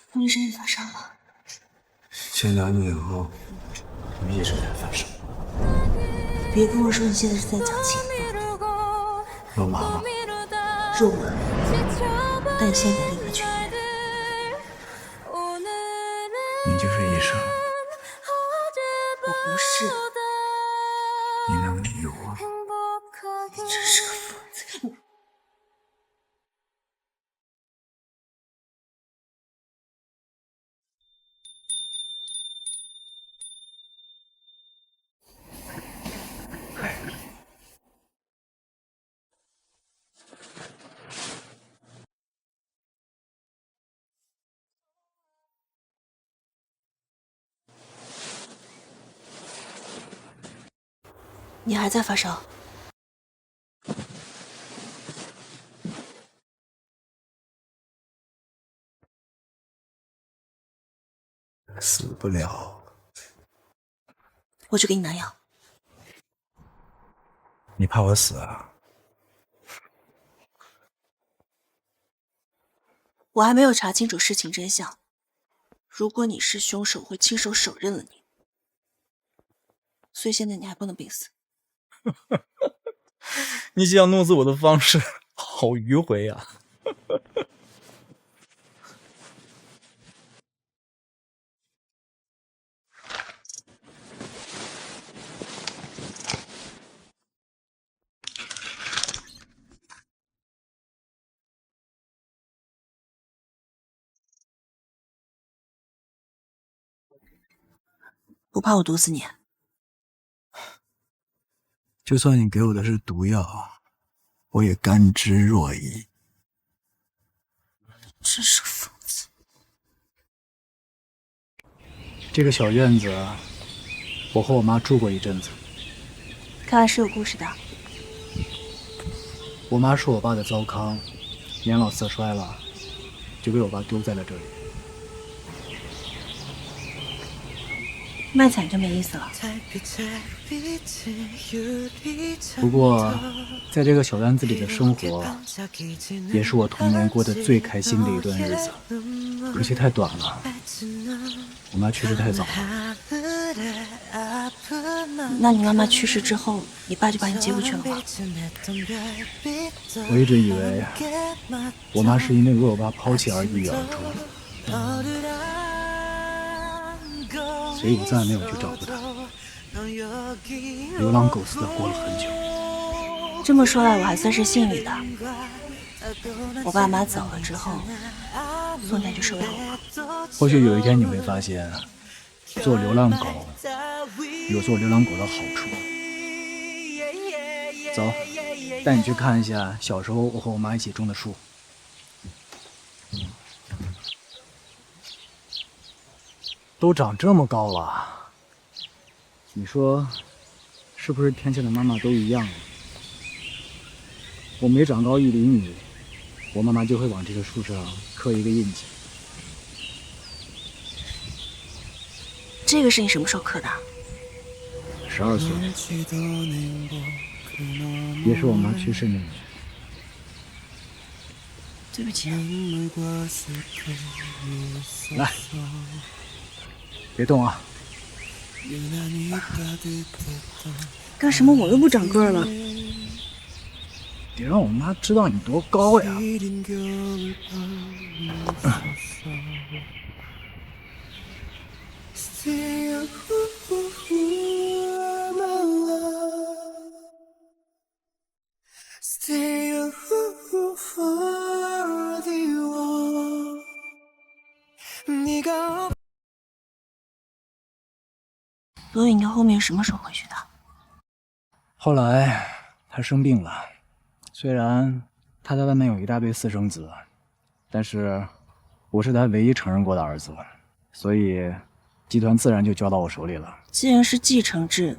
傅医生，你发烧了？见到你以后，我一直在发烧。别跟我说你现在是在讲情话。肉麻吗？肉麻。但你现在立刻去医院。你就是医生？我不是。你能理我？你真是个疯子！你还在发烧？死不了。我去给你拿药。你怕我死啊？我还没有查清楚事情真相。如果你是凶手，我会亲手手刃了你。所以现在你还不能病死。你想弄死我的方式好迂回呀！不怕我毒死你？就算你给我的是毒药，我也甘之若饴。真是个疯子！这个小院子，我和我妈住过一阵子。看来是有故事的。我妈是我爸的糟糠，年老色衰了，就被我爸丢在了这里。卖惨就没意思了。不过，在这个小院子里的生活，也是我童年过得最开心的一段日子，而且太短了。我妈去世太早了。那你妈妈去世之后，你爸就把你接过去了吗？我一直以为我妈是因为被我爸抛弃而抑郁而终，所以我再也没有去找过她。流浪狗似的过了很久。这么说来，我还算是幸运的。我爸妈走了之后，宋家就收留我。或许有一天你会发现，做流浪狗有做流浪狗的好处。走，带你去看一下小时候我和我妈一起种的树。都长这么高了，你说是不是天下的妈妈都一样？我每长高1厘米，我妈妈就会往这个树上刻一个印记。这个是你什么时候刻的？12岁，也是我妈去世那年。对不起。来，别动啊！干什么？我又不长个了。得让我妈知道你多高呀！所以你后面什么时候回去的？后来她生病了，虽然她在外面有一大堆私生子，但是我是她唯一承认过的儿子，所以集团自然就交到我手里了。既然是继承制，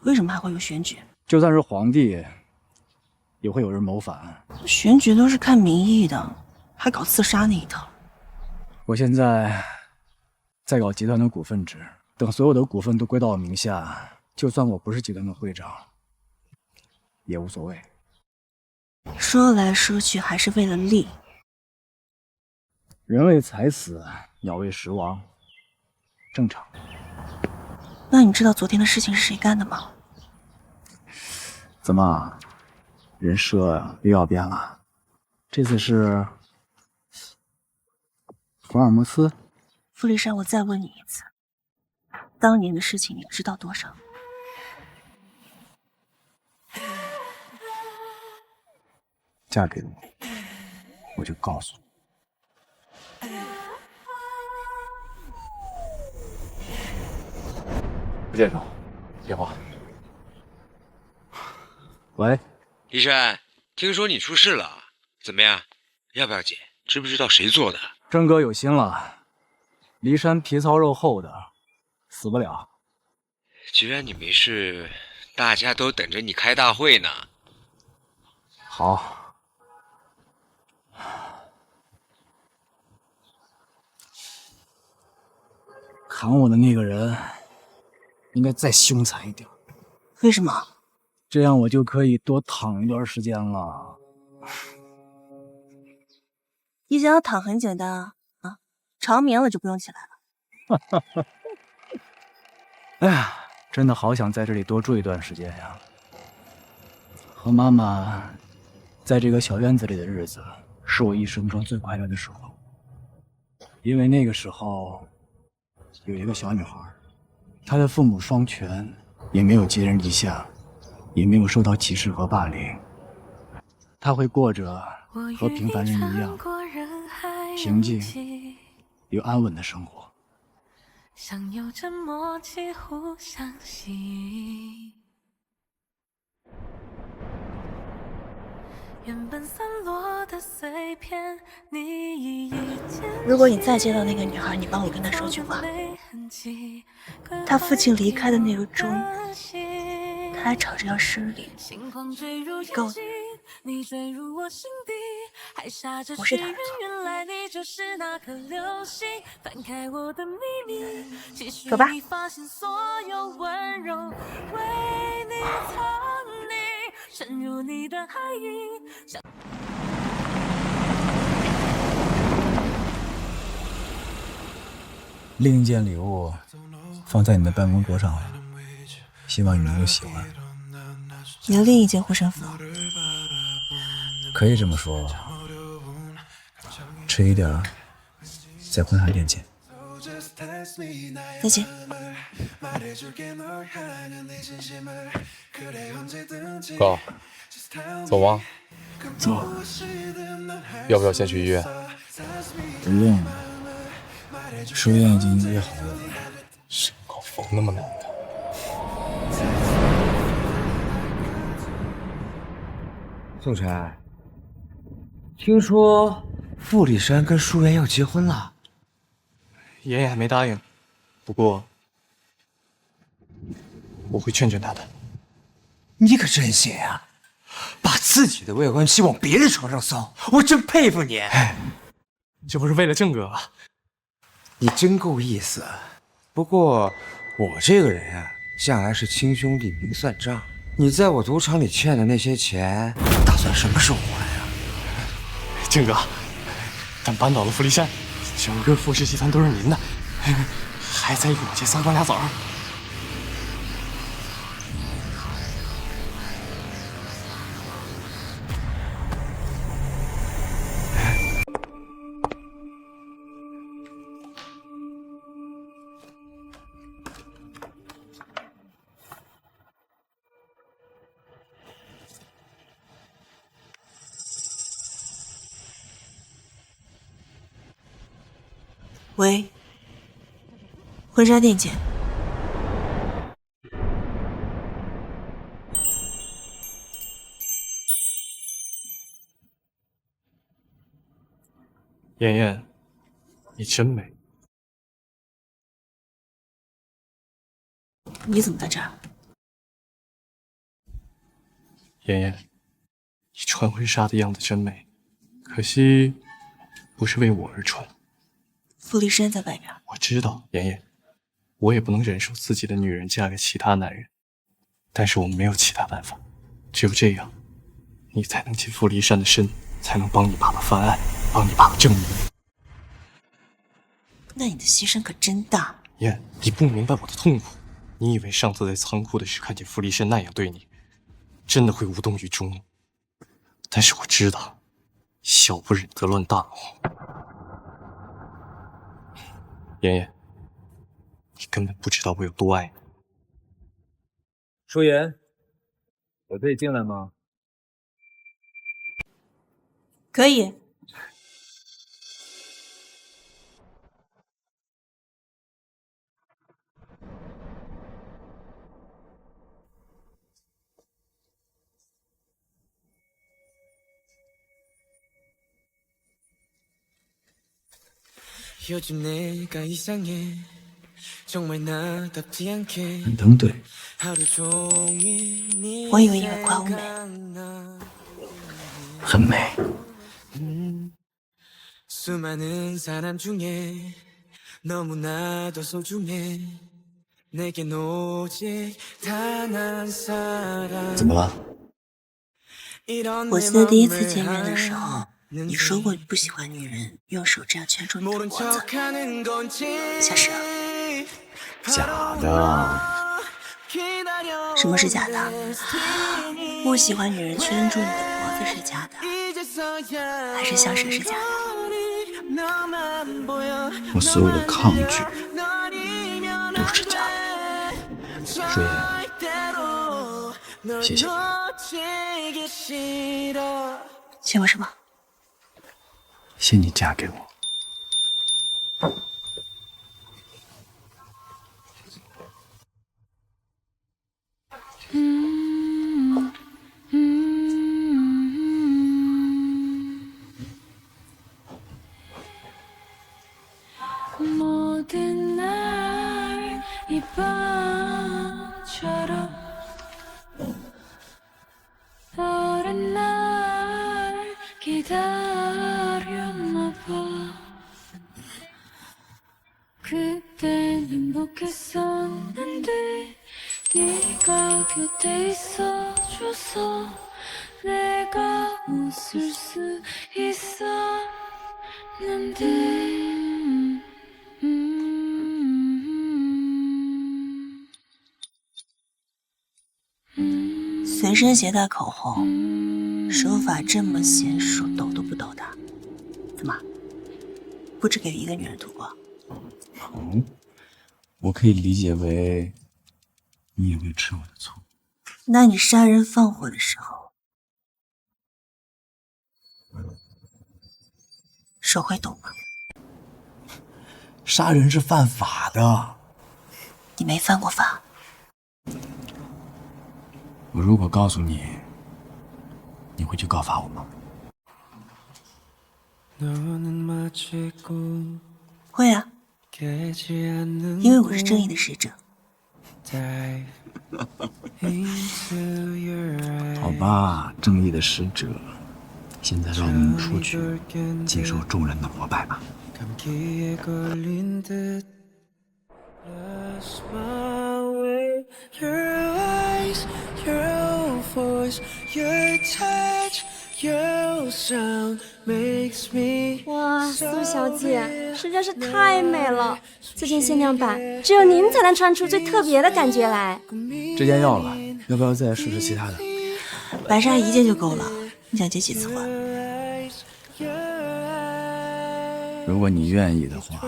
为什么还会有选举？就算是皇帝，也会有人谋反。选举都是看民意的，还搞刺杀那一套。我现在在搞集团的股份制，等所有的股份都归到我名下，就算我不是集团的会长，也无所谓。说来说去还是为了利。人为财死，鸟为食亡，正常。那你知道昨天的事情是谁干的吗？怎么，人设又要变了？这次是福尔摩斯？傅立山，我再问你一次，当年的事情你知道多少？嫁给我，我就告诉你。吴先生，电话。喂，李山，听说你出事了，怎么样？要不要紧？知不知道谁做的？郑哥有心了，骊山皮糙肉厚的，死不了。既然你没事，大家都等着你开大会呢。好。砍我的那个人应该再凶残一点。为什么？这样我就可以多躺一段时间了。你想要躺很简单啊，长眠了就不用起来了。哎呀，真的好想在这里多住一段时间呀。和妈妈在这个小院子里的日子，是我一生中最快乐的时候。因为那个时候有一个小女孩，她的父母双全，也没有寄人篱下，也没有受到歧视和霸凌。她会过着和平凡人一样平静又安稳的生活。想有着默契互相吸引，原本散落的碎片，你一一捡。如果你再见到那个女孩，你帮我跟她说句话。她父亲离开的那个钟，她还吵着要失礼，够了。你坠入我心底，还下着我是他的雪，原来你就是那颗流星，翻开我的秘密，其实你发现所有温柔为你藏匿，沉入你的海影。另一件礼物放在你的办公桌上了，希望你能够喜欢。你的另一件护身符，可以这么说，迟一点在婚纱店见。再见。哥，走吗？走。要不要先去医院？不用了，书院已经约好了。谁搞缝那么难看？宋晨，听说傅里山跟舒媛要结婚了。爷爷还没答应，不过我会劝劝他的。你可真行啊，把自己的未婚妻往别人床上送，我真佩服你。这不是为了郑哥啊？你真够意思。不过我这个人啊，向来是亲兄弟明算账。你在我赌场里欠的那些钱，打算什么时候还啊？郑哥，咱扳倒了傅离山，整个傅氏集团都是您的，还在意我这3缸俩枣？喂，婚纱店见。妍妍，你真美。你怎么在这儿？妍妍，你穿婚纱的样子真美，可惜不是为我而穿。傅离山在外边。我知道，妍妍，我也不能忍受自己的女人嫁给其他男人，但是我们没有其他办法，只有这样，你才能进傅离山的身，才能帮你爸爸翻案，帮你爸爸正义。那你的牺牲可真大。妍，你不明白我的痛苦。你以为上次在仓库的时看见傅离山那样对你，真的会无动于衷？但是我知道，小不忍则乱大谋。妍妍，你根本不知道我有多爱你。舒言，我可以进来吗？可以。很登对。我以为你会夸我美。很美。怎么了？我记得第一次见面的时候，你说过你不喜欢女人用手这样圈住你的脖子，小石，假的。什么是假的？不喜欢女人圈住你的脖子是假的，还是香蛇是假的？我所有的抗拒都是假的。水野，谢谢你。谢我什么？谢你嫁给我。随身携带口红，手法这么娴熟，抖都不抖的，怎么不只给一个女人涂过？我可以理解为你也会吃我的醋。那你杀人放火的时候，手会抖吗？杀人是犯法的。你没犯过法。我如果告诉你，你会去告发我吗？会啊，因为我是正义的使者。好吧，正义的使者，现在让你出去接受众人的膜拜吧。哇，苏小姐实在是太美了！这件限量版只有您才能穿出最特别的感觉来。这件要了，要不要再试试其他的？白纱一件就够了，你想结几次婚？如果你愿意的话，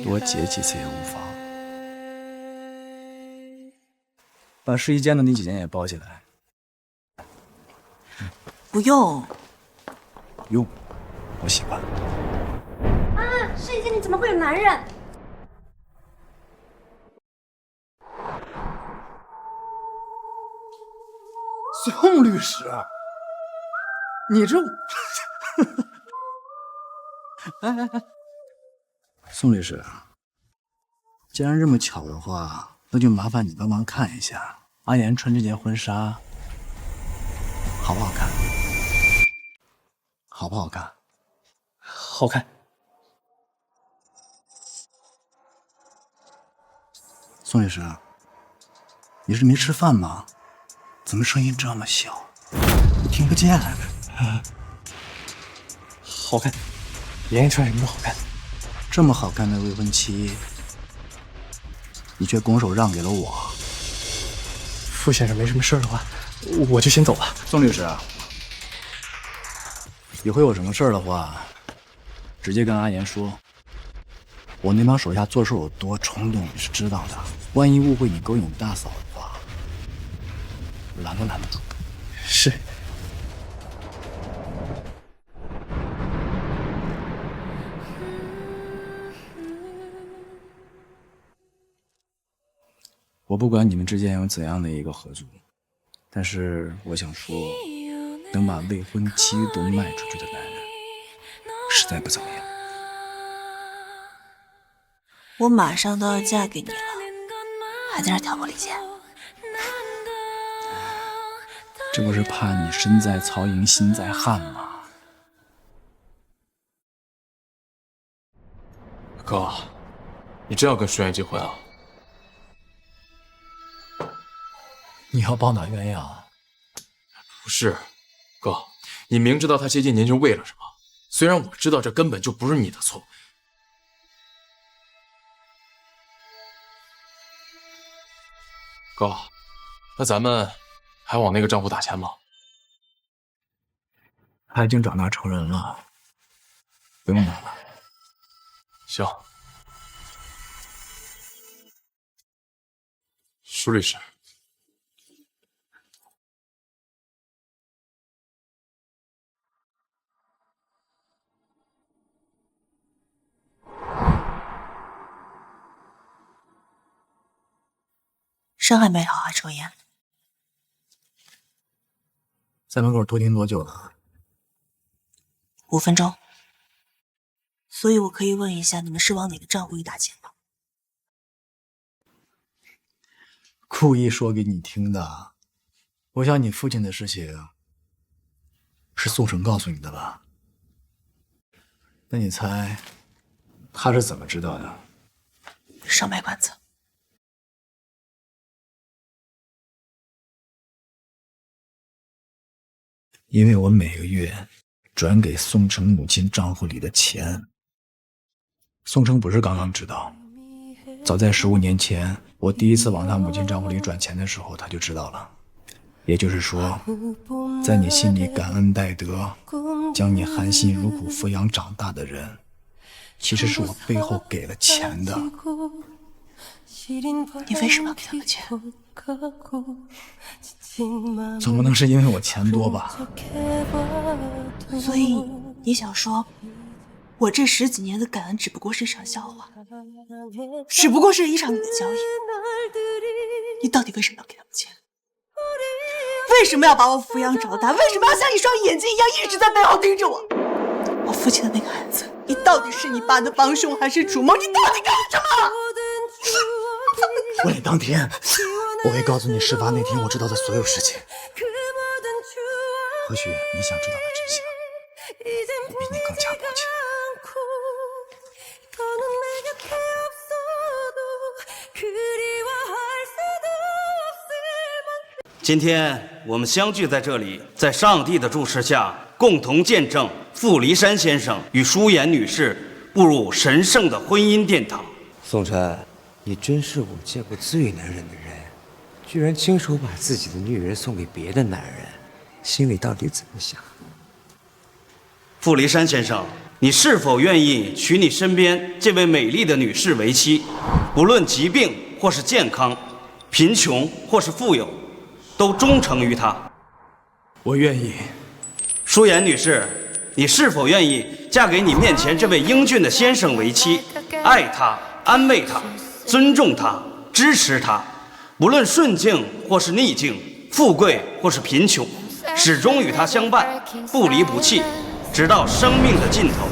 多结几次也无妨。把试衣间的那几件也包起来。不用。用，我喜欢。啊，试衣间里怎么会有男人？宋律师，你这……哎，宋律师，既然这么巧的话，那就麻烦你帮忙看一下阿言穿这件婚纱好不好看？好不好看？好看。宋律师，你是没吃饭吗？怎么声音这么小？你听不见？好看，妍妍穿什么都好看。这么好看的未婚妻，你却拱手让给了我。傅先生没什么事的话，我就先走了。宋律师，以后有什么事的话，直接跟阿言说。我那帮手下做事有多冲动，你是知道的。万一误会你勾引大嫂的话，拦都拦不住。是。我不管你们之间有怎样的一个合作，但是我想说，能把未婚妻都卖出去的男人，实在不怎么样。我马上都要嫁给你了，还在那挑拨离间。这不是怕你身在曹营心在汉吗？哥，你真要跟舒妍结婚啊？你要包哪鸳鸯？不是，哥，你明知道他接近您是为了什么？虽然我知道这根本就不是你的错。哥，那咱们还往那个账户打钱吗？他已经长大成人了，不用打了。行。舒律师，伤还没好，还抽烟？在门口拖停多久了5分钟。所以我可以问一下，你们是往哪个账户里打钱吗？故意说给你听的。我想你父亲的事情是宋城告诉你的吧？那你猜他是怎么知道的？少卖关子。因为我每个月转给宋城母亲账户里的钱，宋城不是刚刚知道，早在15年前，我第一次往他母亲账户里转钱的时候，他就知道了。也就是说，在你心里感恩戴德，将你含辛茹苦抚养长大的人，其实是我背后给了钱的。你为什么要给他们钱？总不能是因为我钱多吧？所以你想说，我这10几年的感恩只不过是一场笑话，只不过是一场你的交易。你到底为什么要给他们钱？为什么要把我抚养长大？为什么要像一双眼睛一样一直在背后盯着我？我父亲的那个孩子，你到底是你爸的帮凶还是主谋？你到底干了什么？婚礼当天，我会告诉你事发那天我知道的所有事情。或许你想知道的真相，比你更加迫切。今天我们相聚在这里，在上帝的注视下，共同见证傅离山先生与舒妍女士步入神圣的婚姻殿堂。宋晨，你真是我见过最能忍的人，居然亲手把自己的女人送给别的男人，心里到底怎么想？傅离山先生，你是否愿意娶你身边这位美丽的女士为妻？不论疾病或是健康，贫穷或是富有，都忠诚于她。我愿意。舒妍女士，你是否愿意嫁给你面前这位英俊的先生为妻？爱他，安慰他，尊重他，支持他，不论顺境或是逆境，富贵或是贫穷，始终与他相伴，不离不弃，直到生命的尽头。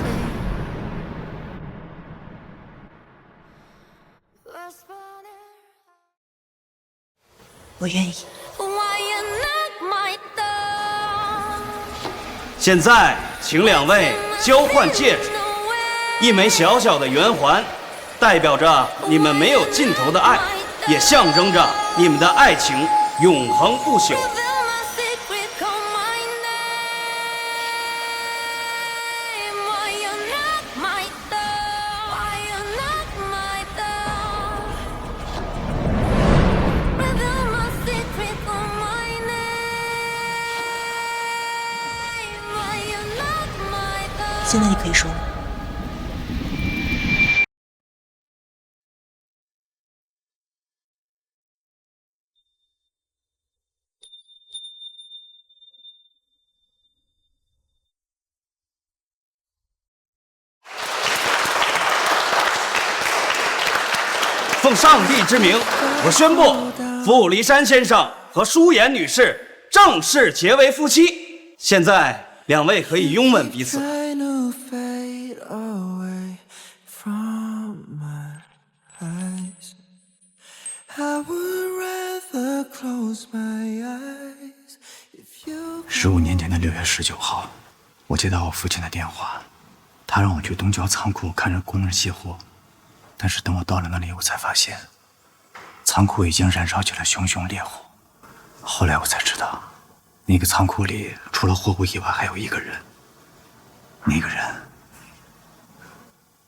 我愿意。现在，请两位交换戒指，一枚小小的圆环，代表着你们没有尽头的爱，也象征着你们的爱情永恒不朽。现在你可以说了。奉上帝之名，我宣布，傅离山先生和舒妍女士正式结为夫妻。现在，两位可以拥吻彼此。15年前的6月19号，我接到我父亲的电话，他让我去东郊仓库看着工人卸货，但是等我到了那里，我才发现，仓库已经燃烧起了熊熊烈火。后来我才知道，那个仓库里除了货物以外，还有一个人。那个人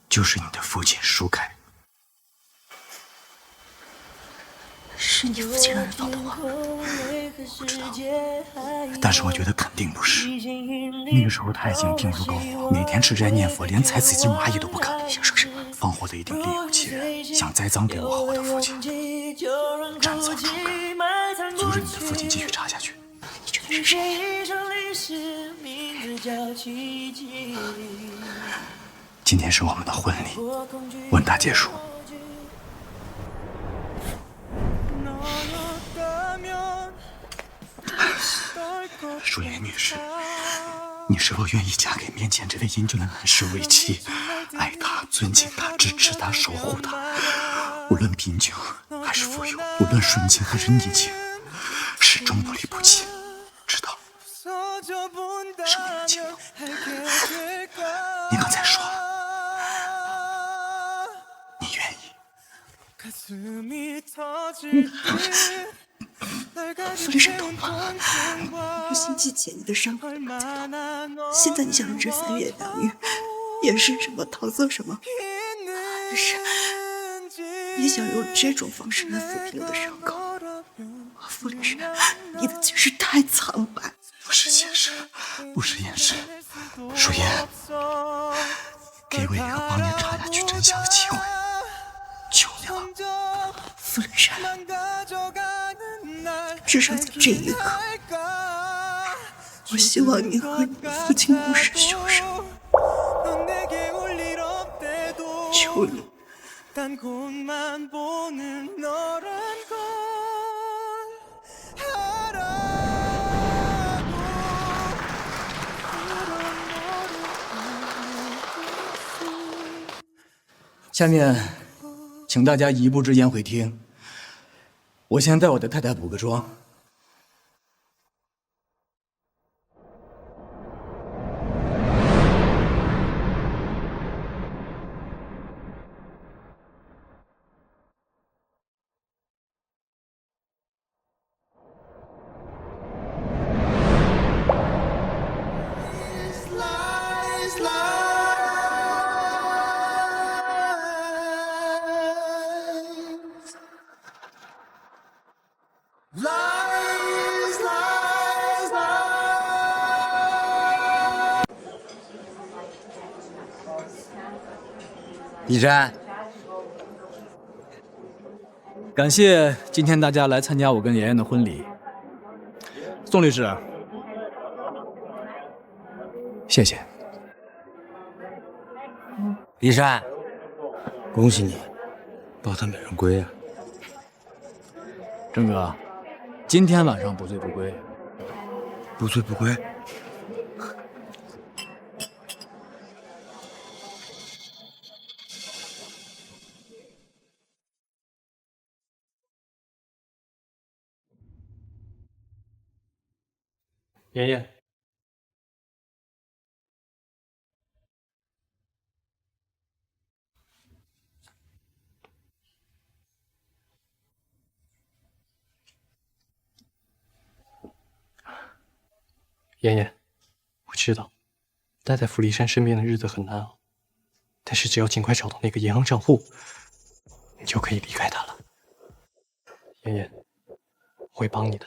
就是你的父亲舒凯。是你父亲让人放的话？不知道，但是我觉得肯定不是。那个时候他已经病入膏肓，每天吃斋念佛，连踩死一只蚂蚁都不肯。想说什么？放火的一定另有其人，想栽赃给我和我的父亲，斩草除根，阻止你的父亲继续查下去。你觉得是谁？今天是我们的婚礼，问答结束。舒妍女士，你是否愿意嫁给面前这位英俊的男士为妻？爱他，尊敬他，支持他，守护他，无论贫穷还是富有，无论顺境还是逆境，始终不离不弃，知道？是我的情路。你刚才说你愿意。傅立山懂吗？我心季姐你的伤口都了解到，现在你想用这3月2日掩饰什么，搪塞什么？还是你想用这种方式来抚平我的伤口？傅立山，你的解释太苍白。不是解释，不是掩饰。舒妍，给我一个帮你查下去真相的机会，求你了。傅立山，至少在这一刻，我希望你和你的父亲不是凶手。求你。下面，请大家移步至宴会厅。我先带我的太太补个妆。李山，感谢今天大家来参加我跟妍妍的婚礼。宋律师，谢谢。李山，恭喜你，抱得美人归啊！郑哥，今天晚上不醉不归。不醉不归。妍妍，妍妍，我知道待在傅离山身边的日子很难熬，但是只要尽快找到那个银行账户，你就可以离开他了。妍妍，我会帮你的。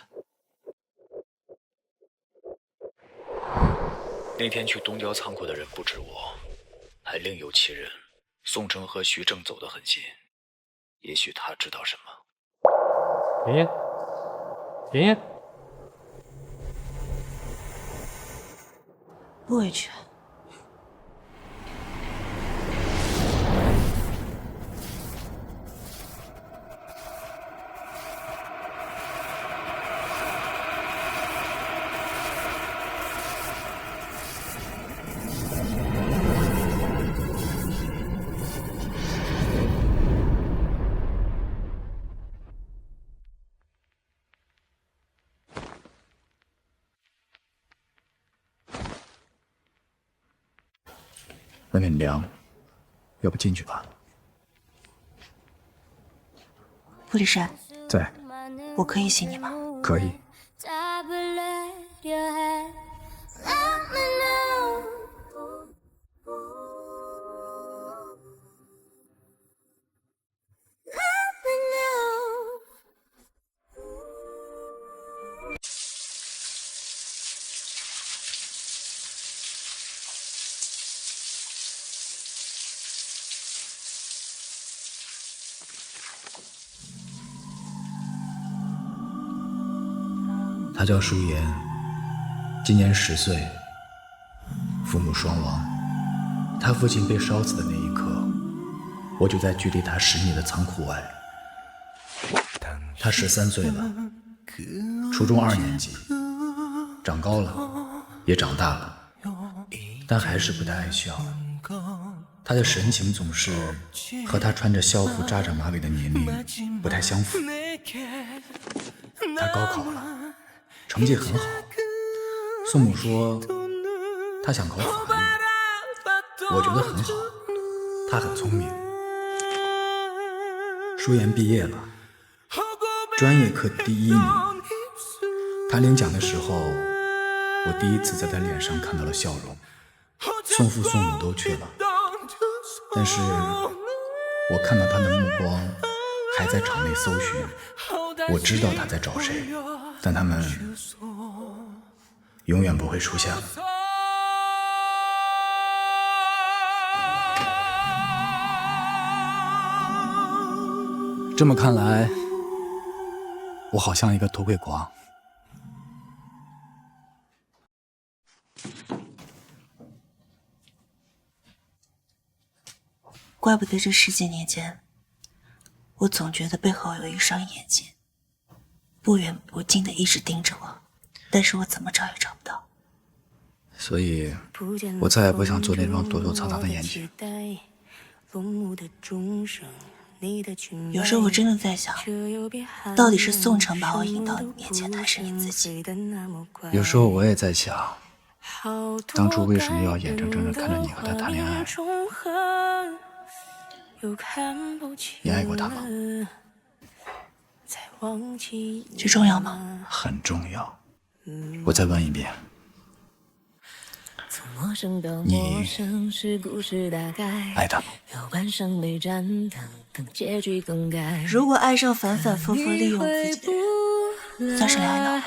那天去东郊仓库的人不止我，还另有其人。宋城和徐正走得很近，也许他知道什么。妍妍，妍妍，不委屈。外面凉，要不进去吧？傅立山，在。我可以信你吗？可以。他叫舒言，今年10岁，父母双亡。他父亲被烧死的那一刻，我就在距离他10米的仓库外。他13岁了，初中2年级，长高了，也长大了，但还是不太爱笑。他的神情总是和他穿着校服扎着马尾的年龄不太相符。他高考了，成绩很好，宋母说他想考法律，我觉得很好，他很聪明。舒言毕业了，专业课第1名。他领奖的时候，我第一次在他脸上看到了笑容。宋父宋母都去了，但是我看到他的目光还在场内搜寻。我知道他在找谁，但他们永远不会出现了。这么看来，我好像一个偷窥狂。怪不得这10几年间，我总觉得背后有一双眼睛，不远不近的一直盯着我，但是我怎么找也找不到。所以，我再也不想做那双躲躲藏藏的眼睛。有时候我真的在想，到底是宋城把我引到你面前，还是你自己？有时候我也在想，当初为什么要眼睁睁地看着你和他谈恋爱？你爱过他吗？这重要吗？很重要。我再问一遍，你爱他吗？如果爱上反反复复利用自己的人，算是恋爱脑吗？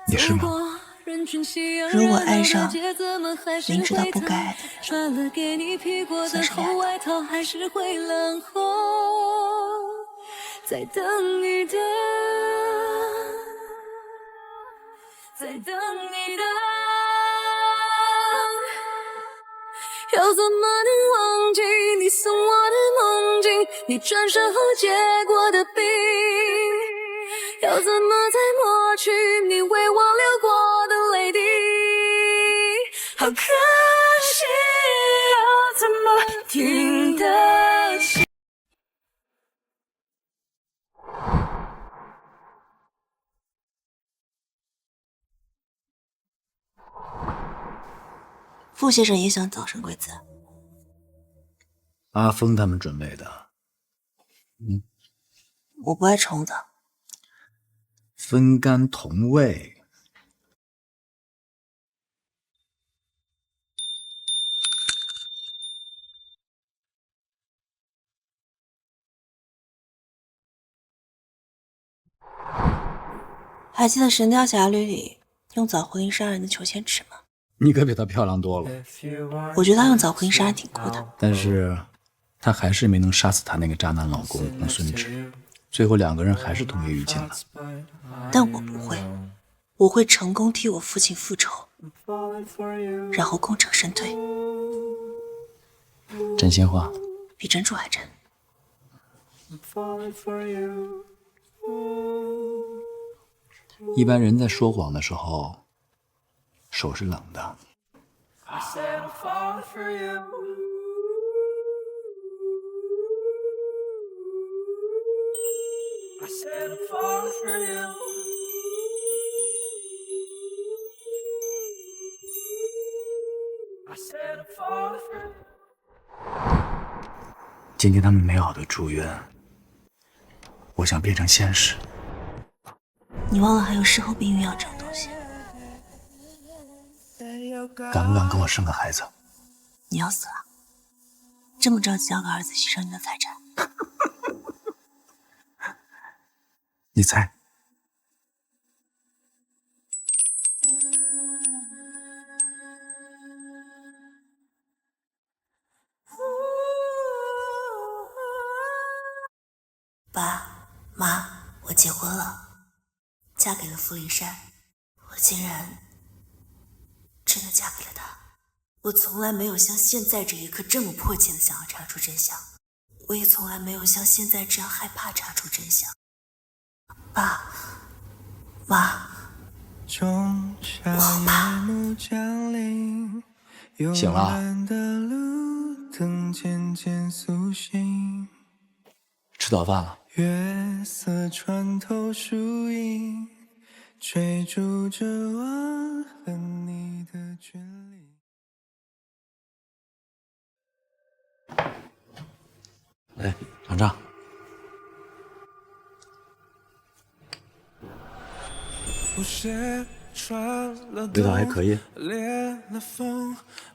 你是吗？如果爱上明知道不该爱的人，算是恋爱脑吗？在等你的，在等你的，要怎么能忘记你送我的梦境，你转身后结过的冰，要怎么再抹去你为我流过的泪滴，好可惜，要怎么停得起。傅先生也想早生贵子。阿峰他们准备的。我不爱虫子。分甘同味。还记得《神雕侠侣》里用枣胡银杀人的裘千尺吗？你可比她漂亮多了。我觉得她用枣胡银杀人挺酷的，但是她还是没能杀死她那个渣男老公公孙止，最后2个人还是同归于尽了。但我不会，我会成功替我父亲复仇，然后功成身退。真心话，比珍珠还真。一般人在说谎的时候，手是冷的。今天他们美好的祝愿，我想变成现实。你忘了还有事后避孕药这种东西？敢不敢跟我生个孩子？你要死了？这么着急要个儿子牺牲你的财产？你猜？爸妈，我结婚了。嫁给了傅离山，我竟然真的嫁给了他。我从来没有像现在这一刻这么迫切的想要查出真相，我也从来没有像现在这样害怕查出真相。爸妈，我好怕。醒了？吃早饭了？月色穿透树影，追逐着我和你的眷恋。来，尝尝。味道还可以。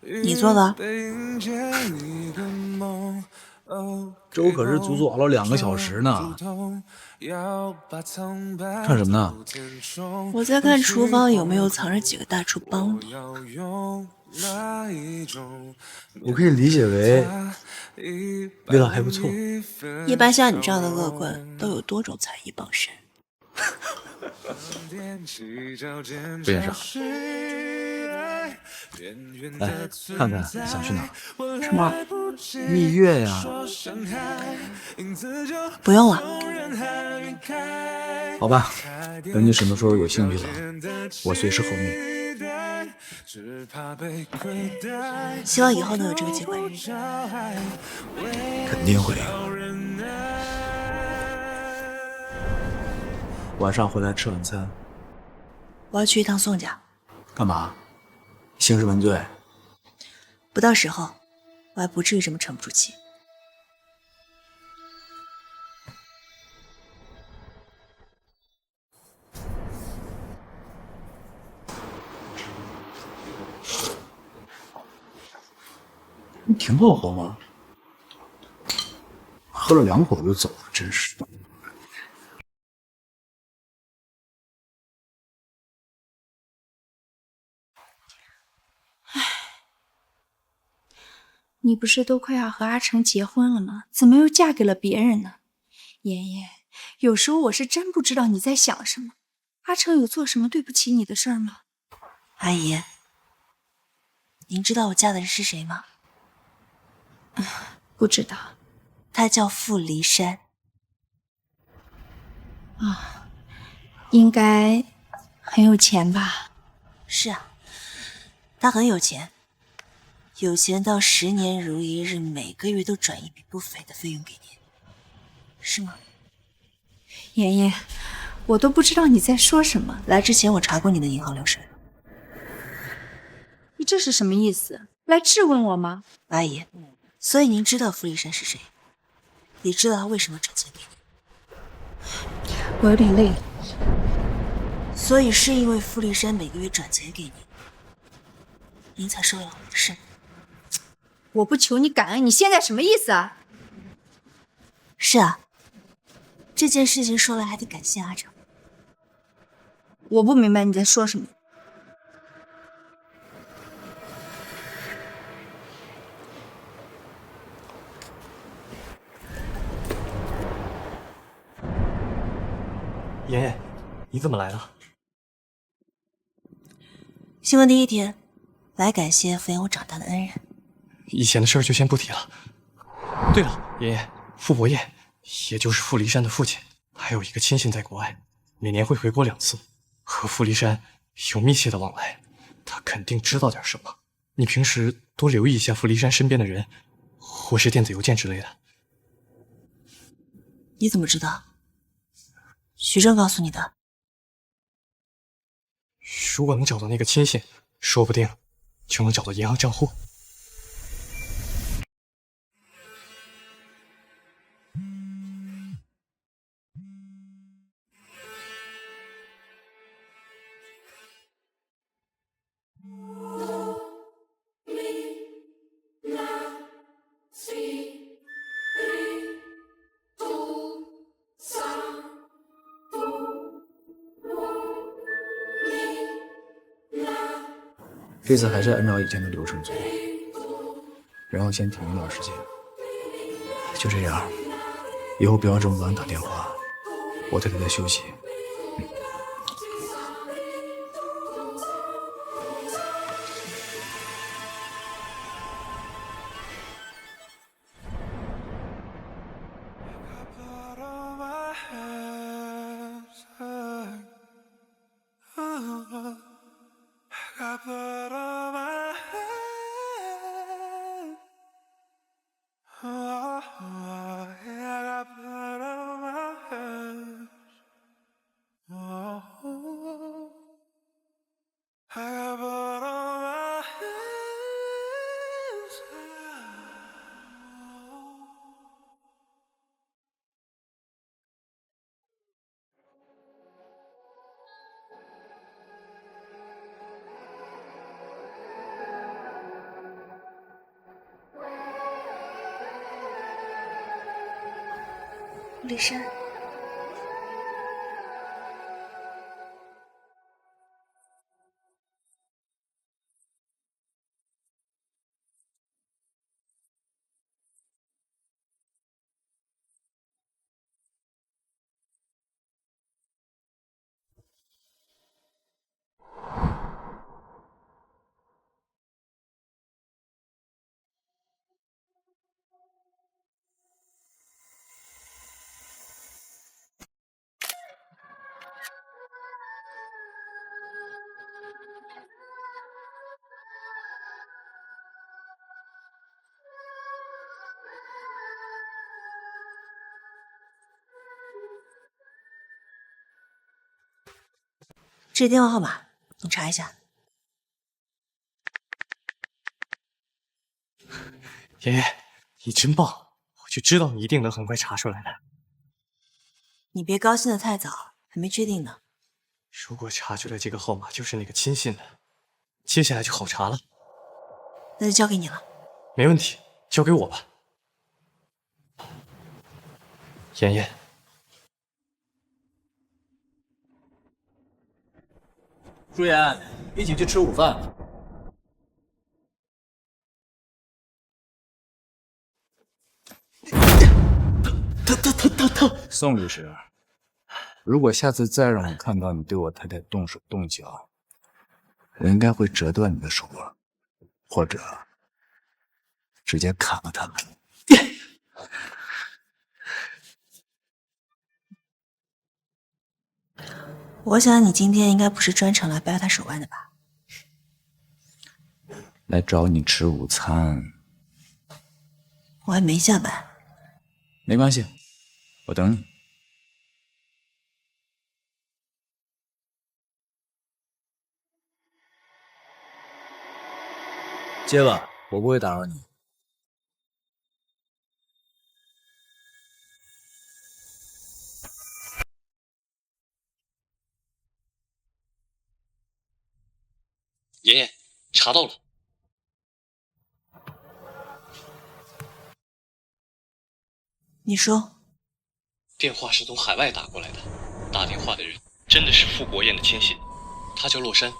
你做的？粥可是足熬了2个小时呢。看什么呢？我在看厨房有没有藏着几个大厨帮你。我可以理解为味道还不错。一般像你这样的恶棍都有多种才艺傍身。不嫌少。来看看想去哪儿？什么？蜜月呀。不用了。好吧，等你什么时候有兴趣了，我随时候命。希望以后能有这个机会。肯定会有。晚上回来吃晚餐。我要去一趟宋家。干嘛？兴师问罪？不到时候，我还不至于这么沉不住气。你挺好喝吗？喝了2口就走了，真是的。你不是都快要和阿成结婚了吗？怎么又嫁给了别人呢？妍妍，有时候我是真不知道你在想什么。阿成有做什么对不起你的事儿吗？阿姨，您知道我嫁的人是谁吗？不知道。他叫傅离山。啊，应该很有钱吧？是啊，他很有钱。有钱到10年如一日，每个月都转一笔不菲的费用给您，是吗？妍妍，我都不知道你在说什么。来之前我查过你的银行流水。你这是什么意思？来质问我吗？阿姨，所以您知道傅离山是谁，也知道他为什么转钱给你。我有点累了。所以是因为傅离山每个月转钱给您才受了我的事。我不求你感恩，你现在什么意思啊？是啊，这件事情说来还得感谢阿成。我不明白你在说什么。妍妍，你怎么来了？新婚第一天，来感谢抚养我长大的恩人。以前的事儿就先不提了。对了，妍妍，傅伯彦，也就是傅离山的父亲，还有一个亲信在国外，每年会回国2次，和傅离山有密切的往来。他肯定知道点什么。你平时多留意一下傅离山身边的人，或是电子邮件之类的。你怎么知道？徐正告诉你的。如果能找到那个亲信，说不定就能找到银行账户。这次还是按照以前的流程做，然后先停一段时间。就这样，以后不要这么晚打电话，我得在休息。傅立山。这电话号码你查一下。爷爷，你真棒！我就知道你一定能很快查出来的。你别高兴得太早，还没确定呢。如果查出来这个号码就是那个亲信的，接下来就好查了。那就交给你了。没问题，交给我吧。妍妍，舒言，一起去吃午饭。宋律师，如果下次再让我看到你对我太太动手动脚，我应该会折断你的手腕，或者直接砍了他们。我想你今天应该不是专程来掰他手腕的吧？来找你吃午餐。我还没下班。没关系，我等你。接吧，我不会打扰你。妍妍，查到了。你说，电话是从海外打过来的，打电话的人真的是傅国彦的亲信，他叫洛山。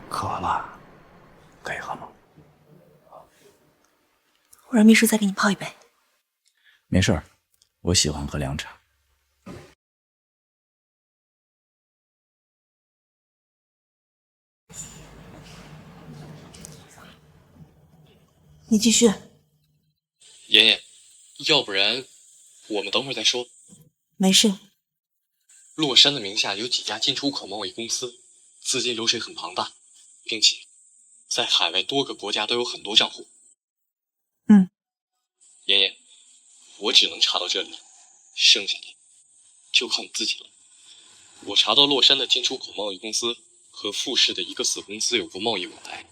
渴了，可以喝吗？我让秘书再给你泡一杯。没事儿，我喜欢喝凉茶。你继续。妍妍，要不然我们等会儿再说。没事。洛山的名下有几家进出口贸易公司，资金流水很庞大，并且在海外多个国家都有很多账户。妍妍，我只能查到这里，剩下的就靠你自己了。我查到洛山的进出口贸易公司和富士的一个子公司有过贸易往来，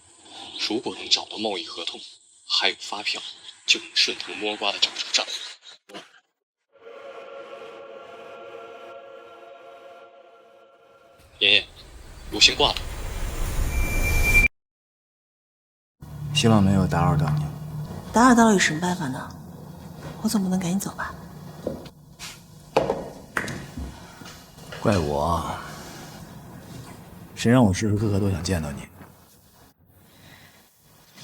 如果能找到贸易合同，还有发票，就能顺藤摸瓜的找出账户。妍妍，我先挂了。希望没有打扰到你。打扰到了有什么办法呢？我总不能赶你走吧？怪我，谁让我时时刻刻都想见到你？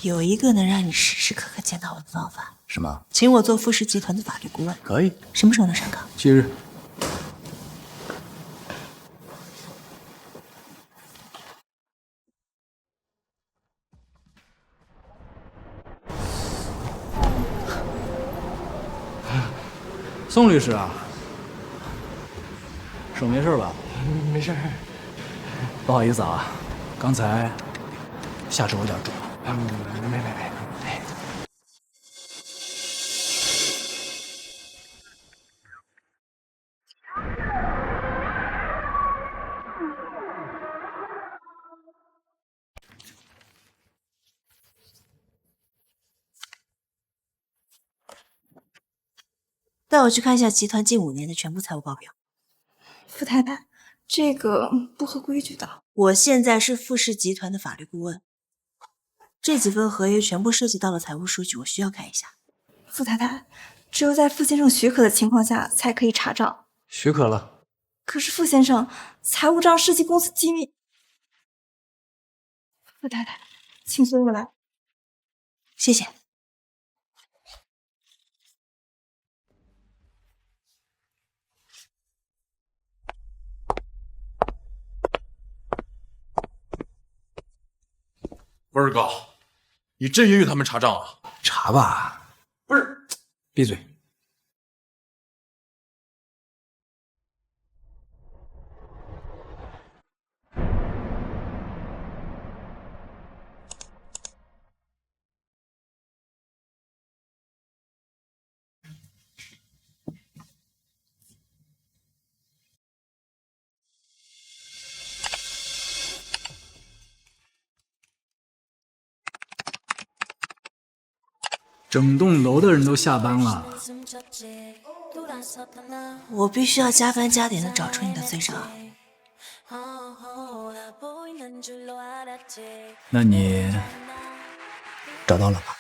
有一个能让你时时刻刻见到我的方法。什么？请我做富士集团的法律顾问。可以。什么时候能上岗？7日。宋律师啊，手没事吧？没事。不好意思啊，刚才下手有点重。没。带我去看一下集团近5年的全部财务报表。傅太太，这个不合规矩的。我现在是傅氏集团的法律顾问，这几份合约全部涉及到了财务数据，我需要看一下。傅太太，只有在傅先生许可的情况下才可以查账。许可了。可是傅先生，财务账涉及公司机密。傅太太，请随我来。谢谢。文儿哥，你真允许他们查账啊？查吧。不是，闭嘴。整栋楼的人都下班了，我必须要加班加点的找出你的罪证啊！那你找到了吧？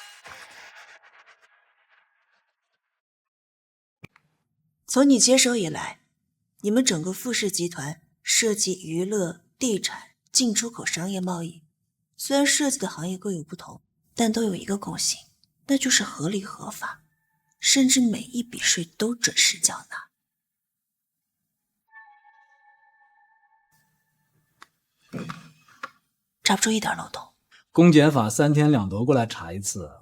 从你接手以来，你们整个傅氏集团涉及娱乐、地产、进出口商业贸易，虽然涉及的行业各有不同，但都有一个共性。那就是合理合法，甚至每一笔税都准时缴纳。查不出一点漏洞。公检法3天2头过来查一次，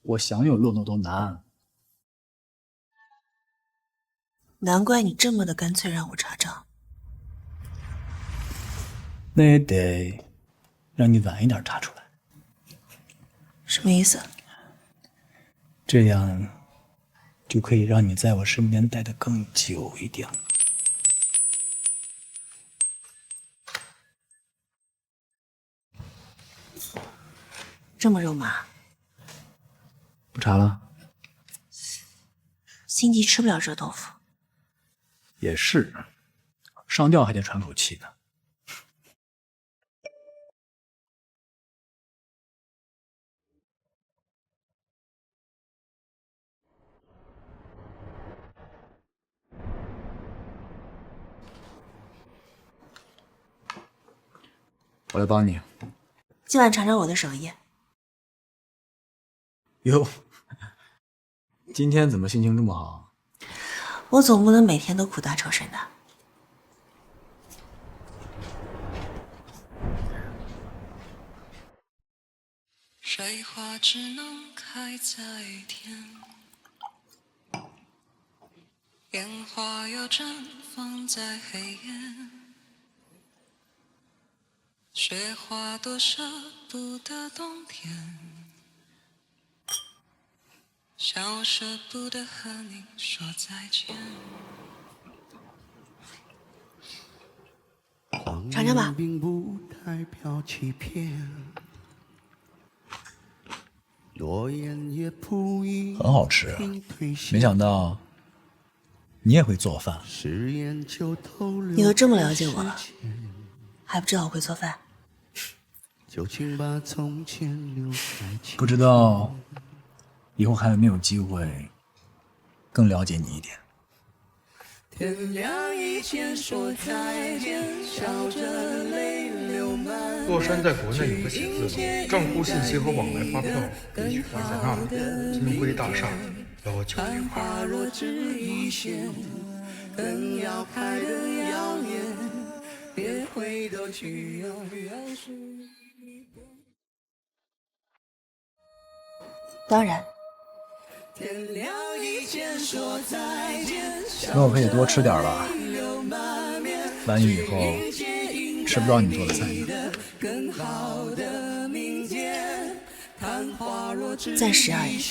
我想有漏洞都难。难怪你这么的干脆让我查账。那也得让你晚一点查出来。什么意思？这样就可以让你在我身边待得更久一点。这么肉麻？不查了？心急吃不了热豆腐。也是，上吊还得喘口气呢。我来帮你。今晚尝尝我的手艺。哟，今天怎么心情这么好？我总不能每天都苦大仇深的。水花只能开在天，烟花要绽放在黑夜。雪花多舍不得冬天，像舍不得和你说再见。尝尝吧。很好吃啊，没想到你也会做饭。你都这么了解我了，还不知道我会做饭？不知道以后还有没有机会更了解你一点。天亮以前说再见，笑着泪流满。洛杉在国内有个写字楼，账户信息和往来发票也许放在那里。金辉大厦1908。花若只一现，更要开得耀眼，别回头去永远是。当然。天亮以前说再见，那我可以多吃点了，万一以后吃不到你做的菜呢？暂时而已。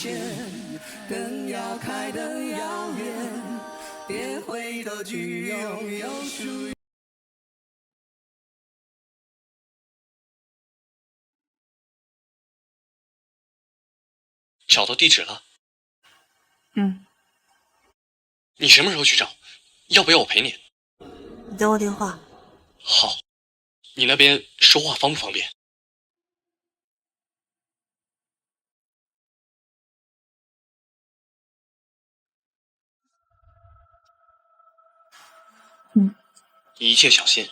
更要开得遥远，别回头去拥有属于。找到地址了。嗯。你什么时候去找？要不要我陪你？你等我电话。好，你那边说话方不方便？一切小心。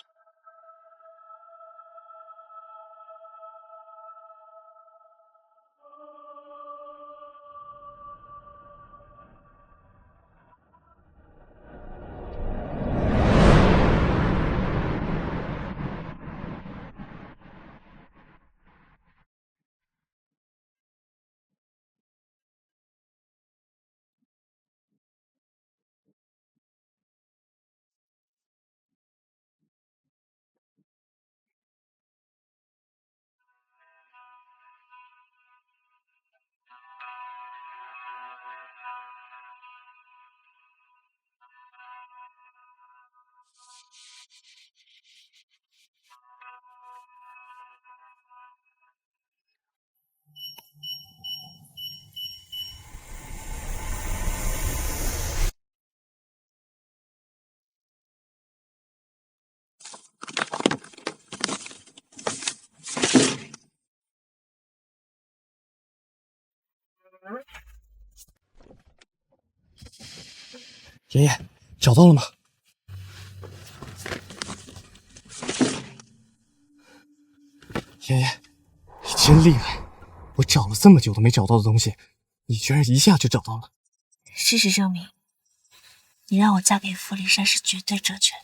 爷爷，找到了吗？爷爷，你真厉害！我找了这么久都没找到的东西，你居然一下就找到了。事实证明，你让我嫁给傅离山是绝对正确的。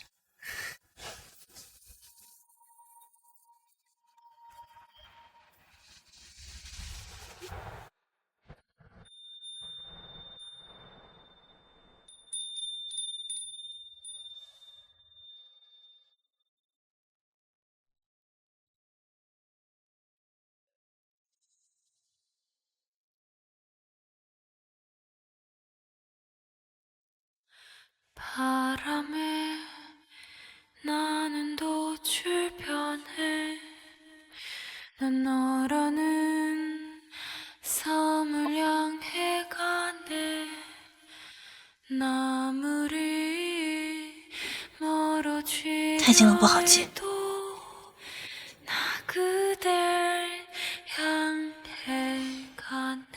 太近了不好接。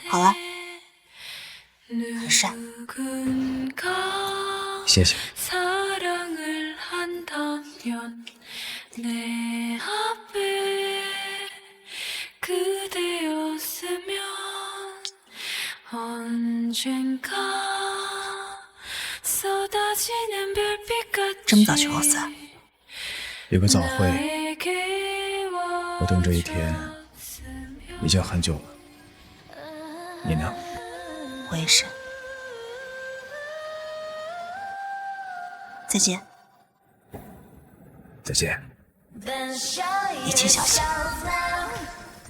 好了，很帅。谢谢。这么早去公司啊？有个早会，我等这一天已经很久了。你呢？我也是。再见。再见。一切小心。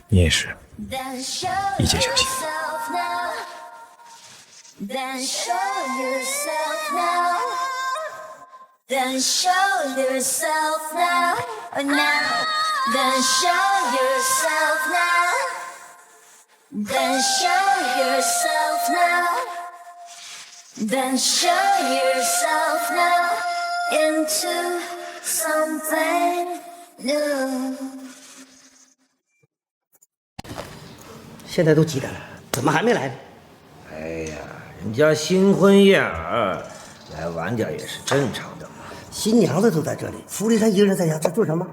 你也是，一切小心。Then show yourself now. Then show yourself now. Now. Then show yourself now. Then show yourself now. Then show yourself now into something new. 现在都几点了？怎么还没来呢？哎呀，人家新婚燕尔，来晚点也是正常的嘛。新娘子都在这里，傅离山一个人在家，这做什么？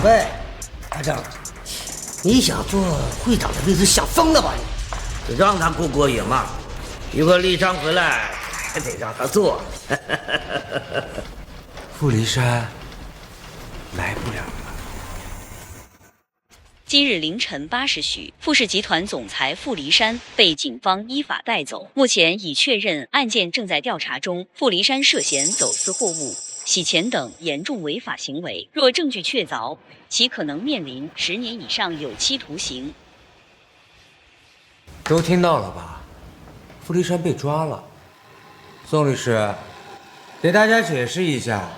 喂，阿正，你想做会长的位置想疯了吧你？就让他过过瘾嘛。一会儿立章回来，还得让他做。傅离山来不了了。今日凌晨8时许，富士集团总裁傅离山被警方依法带走。目前已确认案件正在调查中，傅离山涉嫌走私货物、洗钱等严重违法行为，若证据确凿，其可能面临10年以上有期徒刑。都听到了吧？傅离山被抓了。宋律师，给大家解释一下。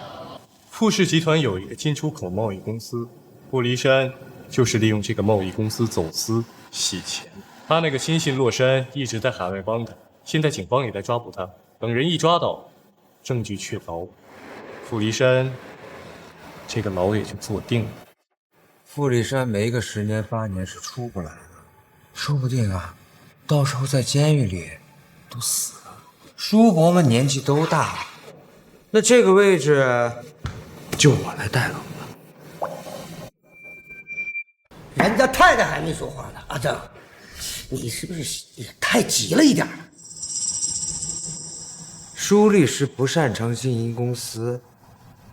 富士集团有一个进出口贸易公司，傅离山就是利用这个贸易公司走私洗钱。他那个亲信洛山一直在海外帮他，现在警方也在抓捕他。等人一抓到，证据确凿，傅离山这个牢也就坐定了。傅离山没个10年8年是出不来的，说不定啊，到时候在监狱里都死了。叔伯们年纪都大了，那这个位置就我来代劳了。人家太太还没说话呢，阿正，你是不是也太急了一点？舒律师不擅长经营公司，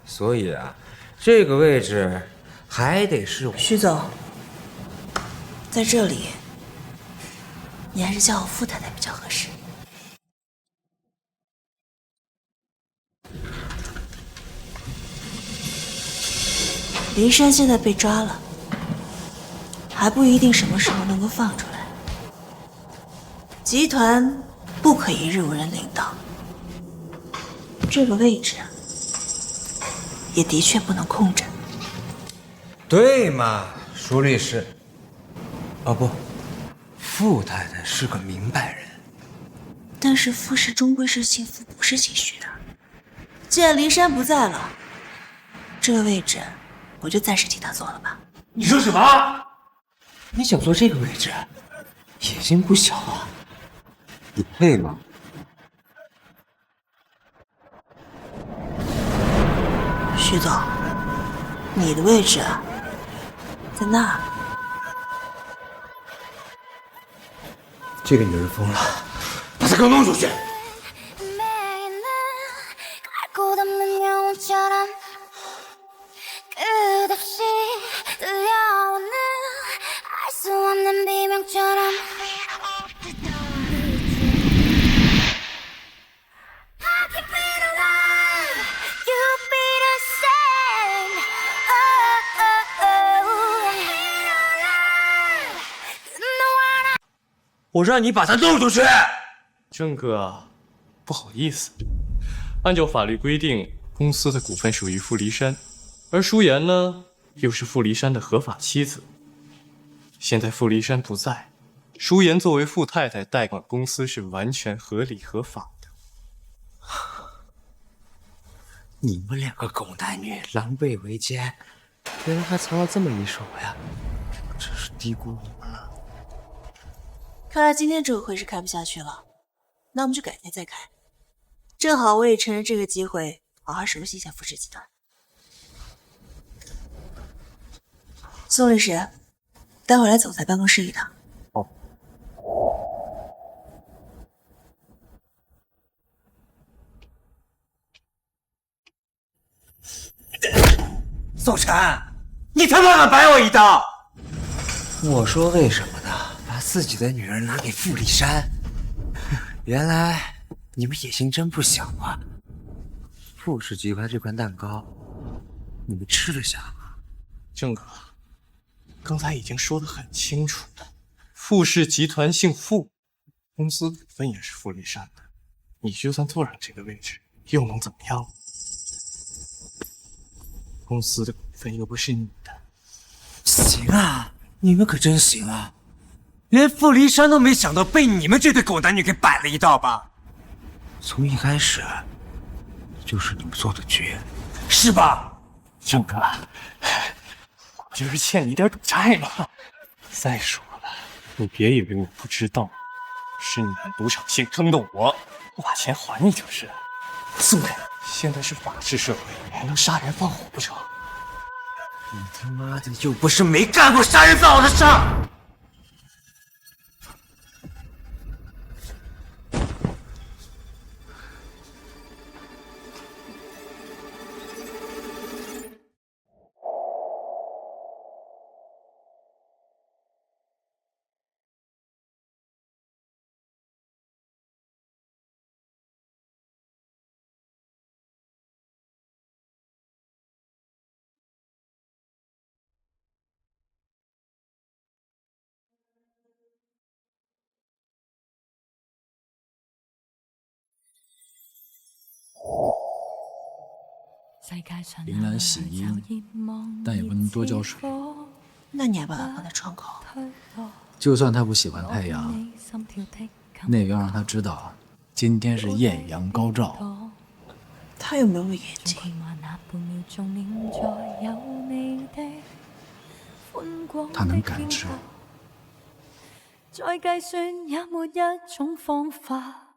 所以啊，这个位置还得是我。徐总，在这里，你还是叫我傅太太比较合适。离山现在被抓了，还不一定什么时候能够放出来。集团不可一日无人领导，这个位置也的确不能空着。对嘛，舒律师。哦不，傅太太是个明白人。但是傅氏终归是姓傅，不是姓徐的。既然离山不在了，这个位置我就暂时替他做了吧。你说什么？你想做这个位置，野心不小啊。你配吗？徐总，你的位置在那儿。这个女人疯了，把她给我弄出去！我让你把他弄出去！郑哥，不好意思，按照法律规定，公司的股份属于傅离山，而舒言呢，又是傅离山的合法妻子。现在傅离山不在，舒言作为傅太太代管公司是完全合理合法的。你们两个狗男女狼狈为奸，原来还藏了这么一手呀！真是低估你们了。看来今天这个会是开不下去了，那我们就改天再开。正好我也趁着这个机会好好熟悉一下富士集团。宋律师，待会来总裁办公室一趟。哦。宋晨，你他妈敢白我一刀！我说为什么呢？把自己的女儿拿给傅离山，原来你们野心真不小啊！傅氏集团这块蛋糕，你们吃得下吗？郑哥，刚才已经说得很清楚了，傅氏集团姓傅，公司股份也是傅离山的，你就算坐上这个位置，又能怎么样？公司的股份又不是你的。行啊，你们可真行啊！连傅离山都没想到被你们这对狗男女给摆了一道吧？从一开始就是你们做的局，是吧？郑哥，我就是欠你点赌债嘛。再说了，你别以为我不知道，是你们赌场性坑的我把钱还你就是。宋磊，现在是法治社会，你还能杀人放火不成？你他妈的又不是没干过杀人放火的事儿！铃兰洗衣，但也不能多浇水，那你还把它放在窗口？就算他不喜欢太阳，那也要让他知道，今天是艳阳高照。他有没有眼睛？他能感知。再计算也没一种方法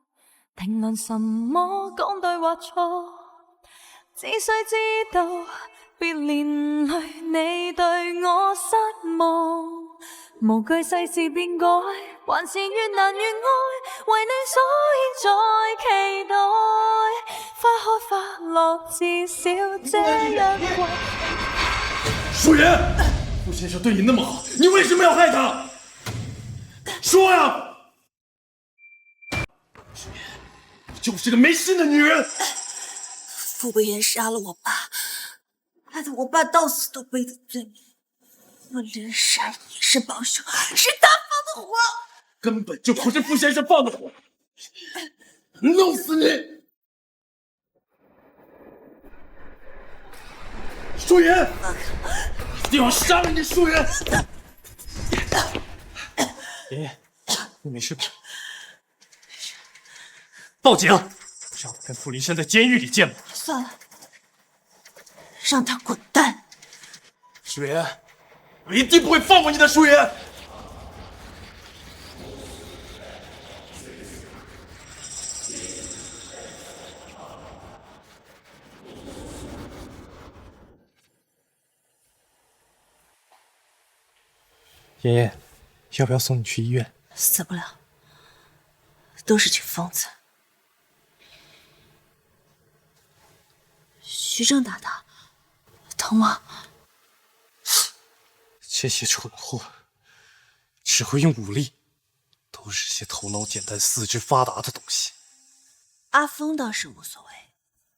评论什么讲对或错，只需知道别连累你对我失望，无惧世事变改，还是越难越爱，为你所以再期待，花开花落至少这一季。舒言，傅先生对你那么好，你为什么要害他？说呀！舒言，你就是个没心的女人。傅不言杀了我爸，害得我爸到死都背着罪名。傅连山也是帮凶，是他放的火。根本就不是傅先生放的火，弄死你！舒言，一定要杀了你，舒言！爷爷，你没事吧？报警！让我跟傅林山在监狱里见吧。算了，让他滚蛋。舒言，我一定不会放过你的，舒言。爷爷，要不要送你去医院？死不了，都是群疯子。徐正打的，疼吗？这些蠢货只会用武力，都是些头脑简单、四肢发达的东西。阿峰倒是无所谓，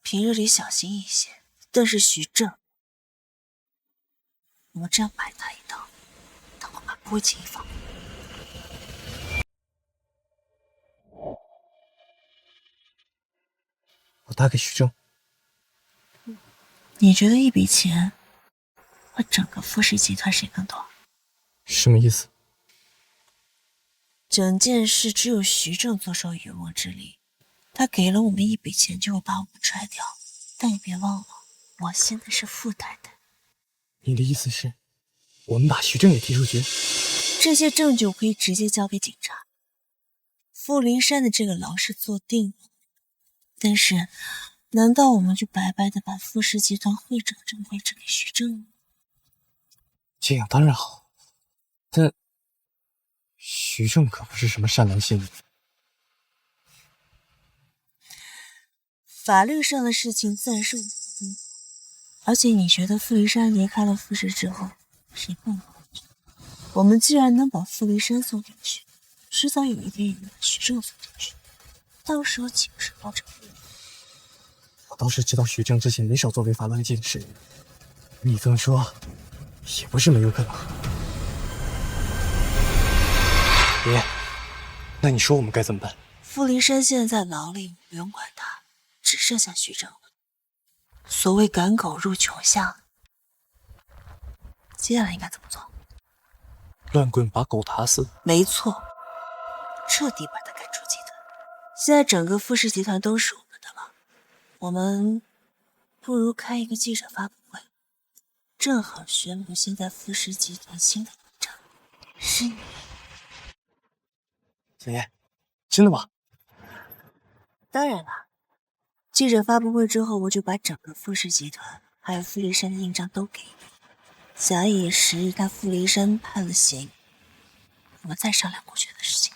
平日里小心一些。但是徐正，我这样摆他一刀，他恐怕不会轻易放过。我打给徐正。你觉得一笔钱和整个富士集团谁更多？什么意思？整件事只有徐正坐收渔翁之利，他给了我们一笔钱就会把我们踹掉。但你别忘了，我现在是富太太。你的意思是，我们把徐正也踢出局？这些证据我可以直接交给警察。傅林山的这个牢是坐定了，但是难道我们就白白的把富士集团会长这个位置给徐正吗？这样当然好，但徐正可不是什么善良心人。法律上的事情自然是我们的，而且你觉得傅离山离开了富士之后，谁更好？我们既然能把傅离山送进去，迟早有一天也能把徐正送进去，到时候岂不是包成一？我倒是知道徐正之前没少做违法乱纪的事，你这么说也不是没有可能。爷，那你说我们该怎么办？傅离山现在在牢里，不用管他，只剩下徐正了。所谓赶狗入穷巷，接下来应该怎么做？乱棍把狗打死？没错，彻底把他赶出集团。现在整个富士集团都是我们的了，我们不如开一个记者发布会，正好宣布现在富士集团新的会长是你。爷，真的吗？当然了，记者发布会之后，我就把整个富士集团还有傅离山的印章都给你，假以时日，他傅离山判了刑，我们再商量顾全的事情。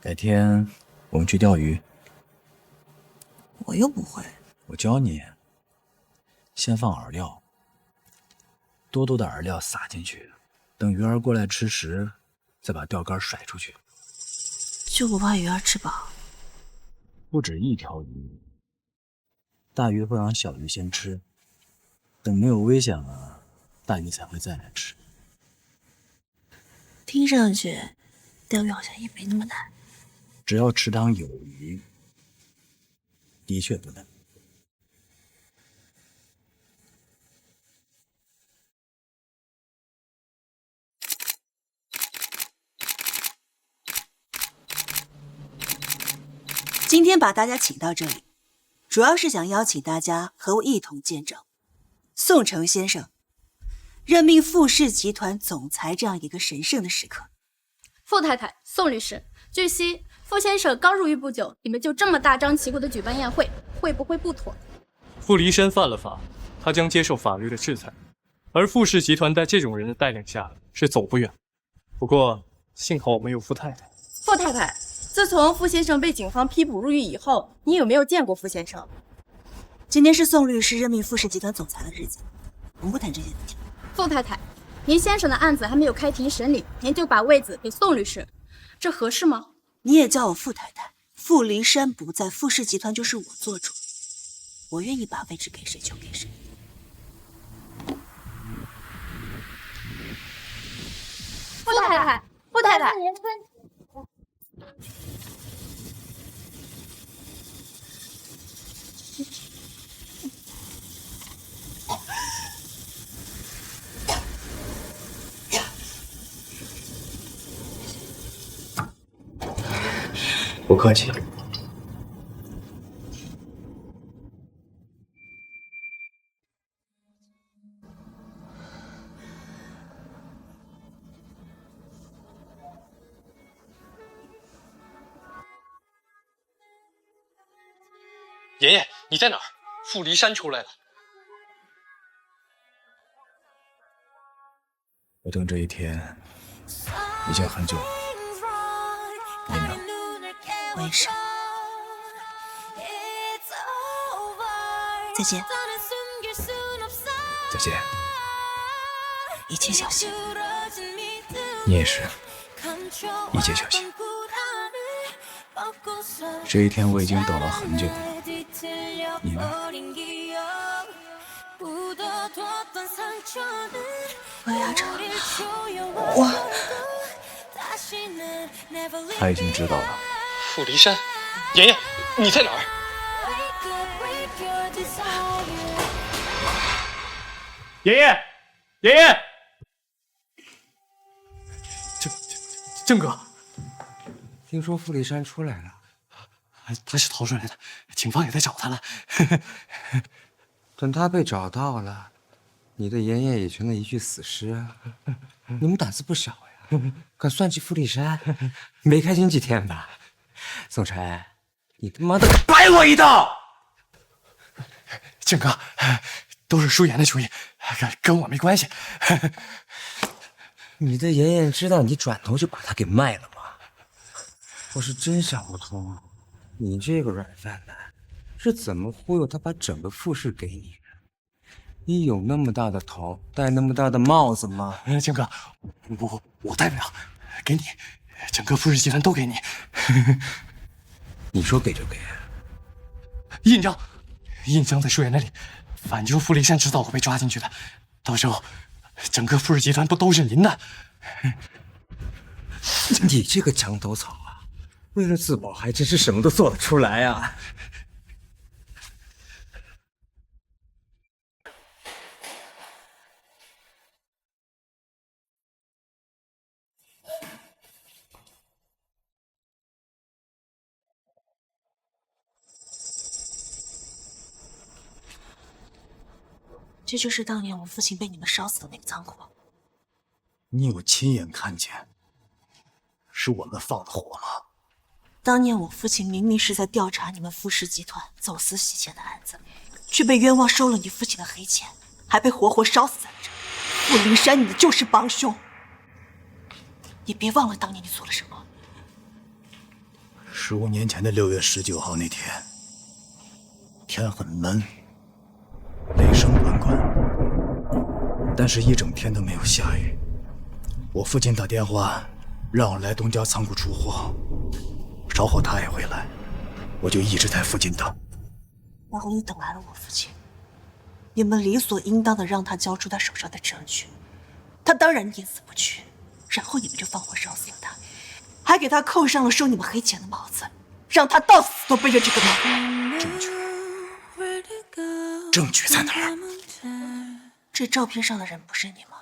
改天我们去钓鱼。我又不会。我教你，先放饵料，多多的饵料撒进去，等鱼儿过来吃食，再把钓竿甩出去。就不怕鱼儿吃饱？不止一条鱼。大鱼会让小鱼先吃，等没有危险了，大鱼才会再来吃。听上去，钓鱼好像也没那么难。只要池塘有鱼，的确不难。今天把大家请到这里，主要是想邀请大家和我一同见证宋城先生任命傅氏集团总裁这样一个神圣的时刻。傅太太，宋律师，据悉傅先生刚入狱不久，你们就这么大张旗鼓的举办宴会，会不会不妥？傅离山犯了法，他将接受法律的制裁，而傅氏集团在这种人的带领下是走不远。不过幸好我们有傅太太。傅太太，自从傅先生被警方批捕入狱以后，你有没有见过傅先生？今天是宋律师任命傅氏集团总裁的日子，我们不谈这些问题。傅太太，您先生的案子还没有开庭审理，您就把位子给宋律师，这合适吗？你也叫我傅太太，傅离山不在，傅氏集团就是我做主，我愿意把位置给谁就给谁。傅太太，傅太太，不客气。爷爷，你在哪儿？傅离山出来了。我等这一天已经很久了。你呢？我也是。再见。再见。一切小心。你也是，一切小心。这一天我已经等了很久了，你呢？我要阿成，他已经知道了。傅离山，爷爷，你在哪儿？爷爷，爷爷，郑哥，听说傅离山出来了，他是逃出来的，警方也在找他了。等他被找到了，你的爷爷也成了一具死尸啊！你们胆子不小呀，敢算计傅离山，没开心几天吧？宋晨，你他妈的白我一道！郑哥，都是舒言的主意，跟我没关系。你的爷爷知道你转头就把他给卖了吗？我是真想不通，你这个软饭男是怎么忽悠他把整个傅氏给你的？你有那么大的头，戴那么大的帽子吗？郑哥，我戴不了，给你，整个傅氏集团都给你。你说给就给。印章在舒言那里，反正傅离山知道我被抓进去的，到时候整个傅氏集团不都是您的？你这个墙头草啊，为了自保还真是什么都做得出来啊！这就是当年我父亲被你们烧死的那个仓库。你有亲眼看见是我们放的火吗？当年我父亲明明是在调查你们傅氏集团走私洗钱的案子，却被冤枉收了你父亲的黑钱，还被活活烧死在了这里。傅离山，你就是帮凶！你别忘了当年你做了什么。15年前的6月19号那天，天很闷，雷声滚滚，但是一整天都没有下雨。我父亲打电话让我来东郊仓库出货，稍后他也会来。我就一直在附近等。然后你等来了我父亲，你们理所应当的让他交出他手上的证据，他当然宁死不屈，然后你们就放火烧死了他，还给他扣上了收你们黑钱的帽子，让他到死都背着这个帽。证据在哪儿？这照片上的人不是你吗？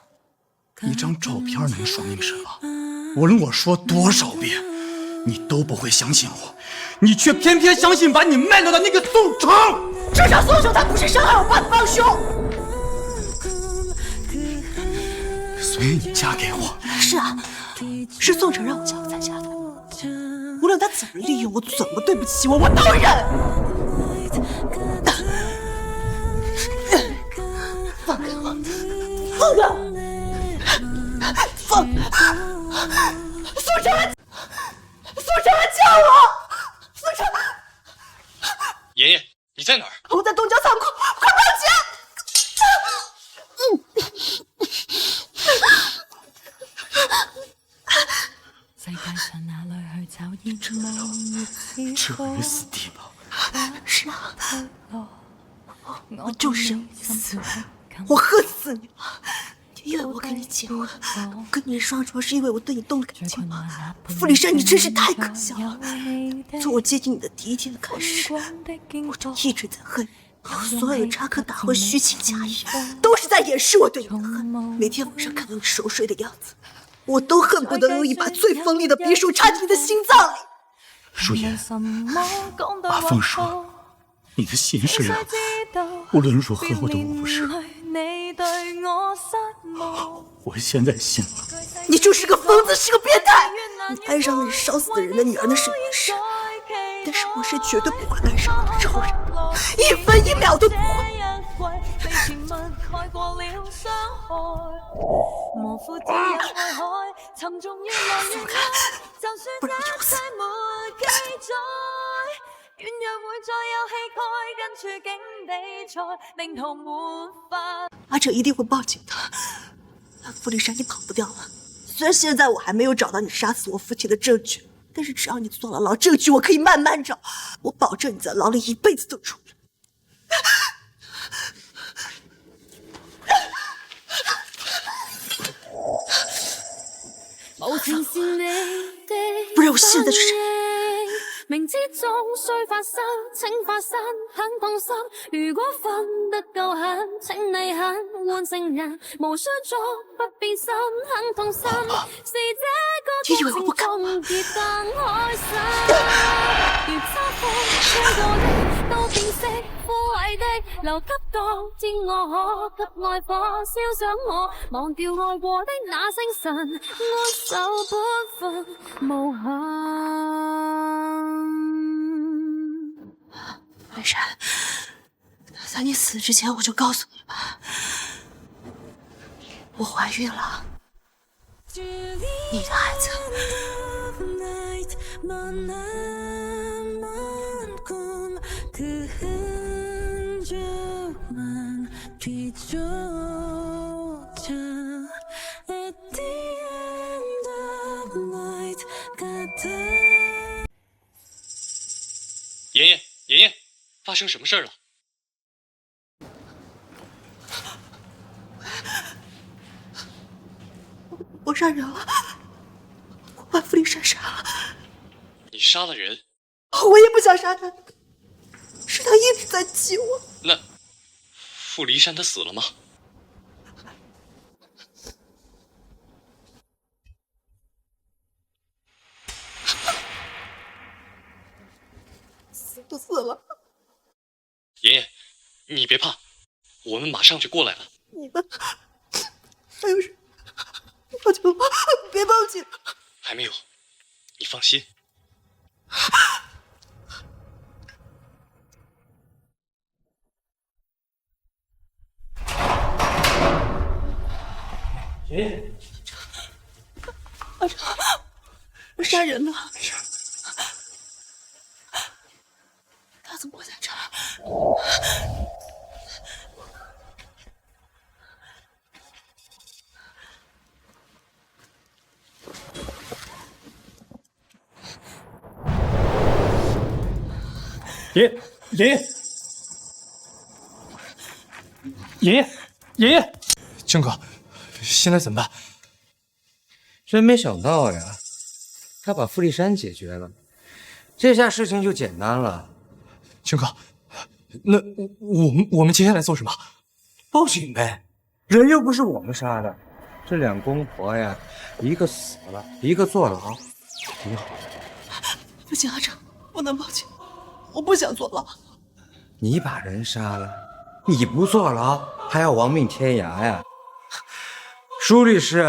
一张照片能说明什么？无论我说多少遍，你都不会相信我，你却偏偏相信把你卖了的那个宋城。至少宋城他不是伤害我爸的帮凶。所以你嫁给我？是啊，是宋城让我嫁我才嫁的。无论他怎么利用我，怎么对不起我，我都忍。放开我！放开我！放！宋城来！宋城来救我！宋城！爷爷，你在哪儿？我在东郊仓库，快报警！置我于死地吗？是啊，我就是死，我恨死你了！因为我跟你结婚，跟你上床是因为我对你动了感情。傅里山，你真是太可笑了！从我接近你的第一天开始，我就一直在恨你，所有的插科打诨、虚情假意，都是在掩饰我对你的恨。每天晚上看到你熟睡的样子，我都恨不得用一把最锋利的匕首插进你的心脏里。舒言，阿凤说你的心是凉的，无论如何我都捂不热。我现在信了，你就是个疯子，是个变态。你爱上了你烧死的人的女儿，那是你的事，但是我是绝对不会爱上我的仇人，一分一秒都不会。放开，不然有死。阿哲一定会报警的，傅里山，你跑不掉了。虽然现在我还没有找到你杀死我父亲的证据，但是只要你坐了牢，证据我可以慢慢找，我保证你在牢里一辈子都出不来。不然我现在就杀。明知終須發生，請發生，很放心。如果分得夠狠，請你肯換成人，無需作不變心，很痛心。是這個過程中結更開心。如秋風吹過的，都變色枯萎的，留給當天我可給愛火燒上我，忘掉愛過的那星辰，安守本分無限。傅里山，在你死之前，我就告诉你吧，我怀孕了，你的孩子。爷爷，爷爷，发生什么事儿了？我杀人了，我把傅里山杀了。你杀了人？我也不想杀他，是他一直在气我。那傅离山他死了吗？死就死了。爷爷，你别怕，我们马上就过来了。你们还有事？报警吧，别报警。还没有，你放心。爷爷，阿成，我杀人了。没事。他怎么会在这儿？爷爷，郑哥，现在怎么办？真没想到呀，他把傅立山解决了，这下事情就简单了。郑哥，那我们接下来做什么？报警呗，人又不是我们杀的。这两公婆呀，一个死了，一个坐牢，挺好的。不行，阿成，不能报警，我不想坐牢。你把人杀了，你不坐牢还要亡命天涯呀？舒律师，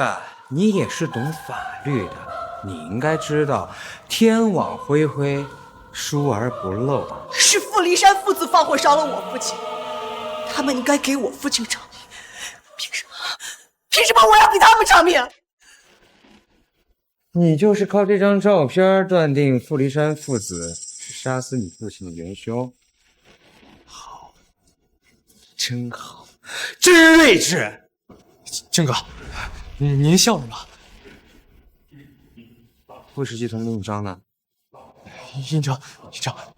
你也是懂法律的，你应该知道天网恢恢，疏而不漏。是傅离山父子放火烧了我父亲，他们应该给我父亲偿命，凭什么我要比他们偿命？你就是靠这张照片断定傅离山父子是杀死你父亲的元凶？好，真好，真睿智。郑哥，您笑什么？傅氏集团的印章呢？印章，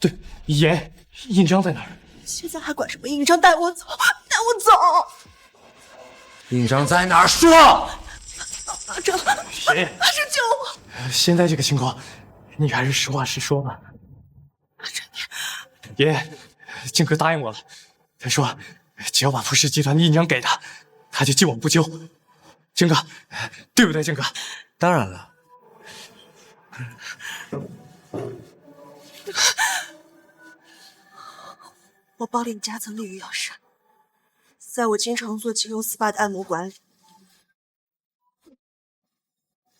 对，爷，印章在哪儿？现在还管什么印章？带我走，带我走！印章在哪儿？说！阿成，爷，阿成救我！现在这个情况，你还是实话实说吧。爷，靖哥答应我了，他说只要把傅氏集团的印章给他，他就既往不咎。靖哥，对不对？靖哥，当然了。我包里的夹层里有钥匙，在我经常做金融 SPA 的按摩馆里。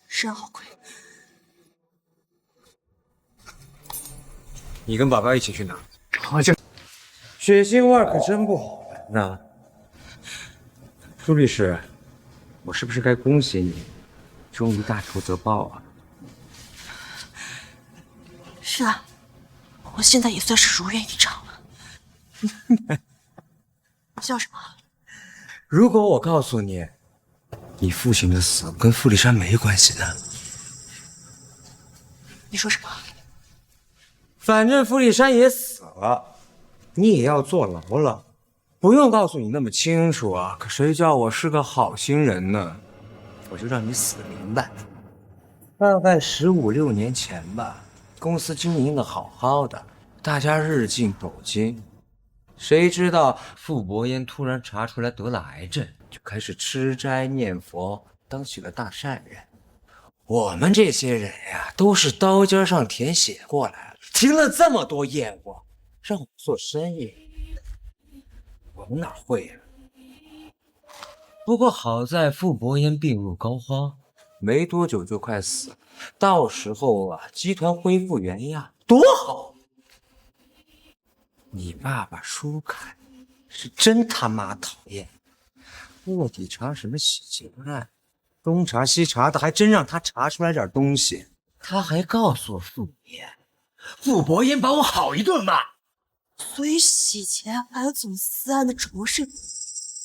是好贵。你跟宝宝一起去拿。好，就血腥味可真不好闻呐。朱律师，我是不是该恭喜你，终于大仇得报啊？是啊，我现在也算是如愿以偿了。笑什么？如果我告诉你，你父亲的死跟傅立山没关系呢？你说什么？反正傅立山也死了，你也要坐牢了。不用告诉你那么清楚啊，可谁叫我是个好心人呢？我就让你死明白。大概15、16年前吧，公司经营的好好的，大家日进斗金。谁知道傅伯彦突然查出来得了癌症，就开始吃斋念佛，当起了大善人。我们这些人呀，都是刀尖上舔血过来了，听了这么多业务，让我做生意，我们哪会呀？不过好在傅伯彦病入膏肓，没多久就快死了，到时候啊，集团恢复原样，多好！你爸爸舒凯是真他妈讨厌，卧底查什么洗钱案，东查西查的，还真让他查出来点东西。他还告诉我傅伯彦，傅伯彦把我好一顿骂。所以洗钱还有总司案的主谋是？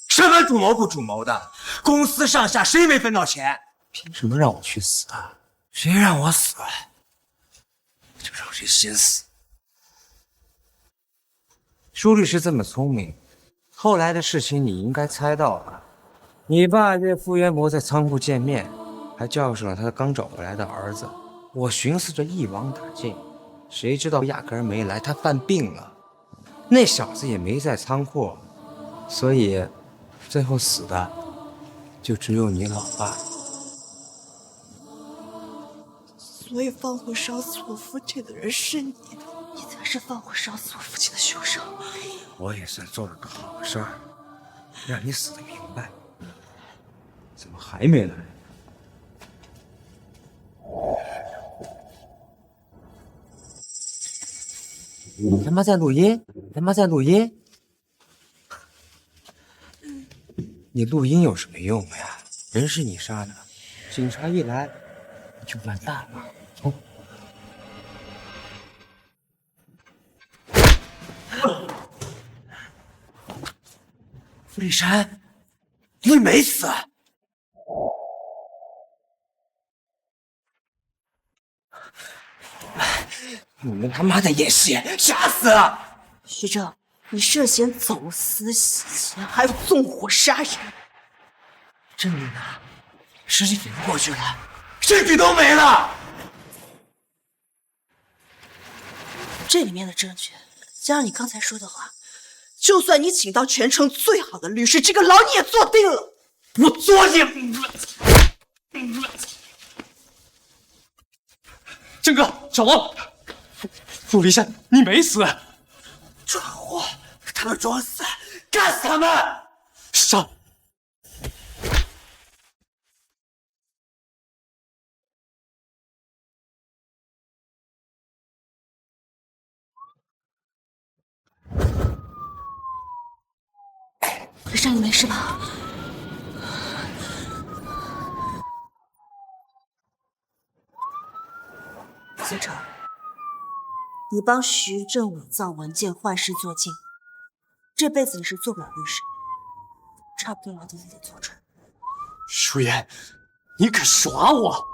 什么主谋不主谋的？公司上下谁没分到钱？凭什么让我去死啊？谁让我死，就让谁先死。舒律师这么聪明，后来的事情你应该猜到了。你爸约傅渊博在仓库见面，还叫上了他刚找回来的儿子。我寻思着一网打尽，谁知道压根儿没来，他犯病了。那小子也没在仓库，所以最后死的就只有你老爸。所以放火烧死我父亲的人是你，你才是放火烧死我父亲的凶手。我也算做了个好事儿，让你死得明白。怎么还没来？你他妈在录音！你他妈在录音！你录音有什么用呀？人是你杀的，警察一来你就完蛋了。走。傅立山，你没死！你们他妈的演戏，吓死了！徐正，你涉嫌走私洗钱，还有纵火杀人。证据呢？尸体顶过去了，证据都没了。这里面的证据，加上你刚才说的话，就算你请到全城最好的律师，这个牢你也坐定了。我作你！郑哥，小王，傅离山，你没死！蠢货，他们装死，干死他们！杀！李山，你没事吧？孙成，你帮徐正伪造文件、坏事做尽，这辈子你是做不了律师，差不多牢底你得坐穿。舒言，你敢耍我？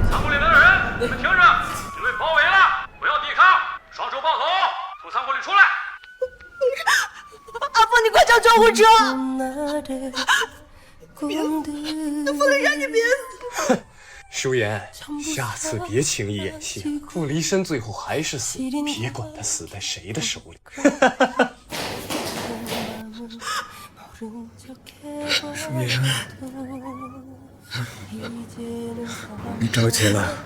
仓库里面的人，你们听着，你被包围了，不要抵抗，双手抱头，从仓库里出来。阿峰，你快叫救护车！傅离山，你别死！舒言，下次别轻易演戏。傅离山最后还是死，别管他死在谁的手里。舒言，你着急了？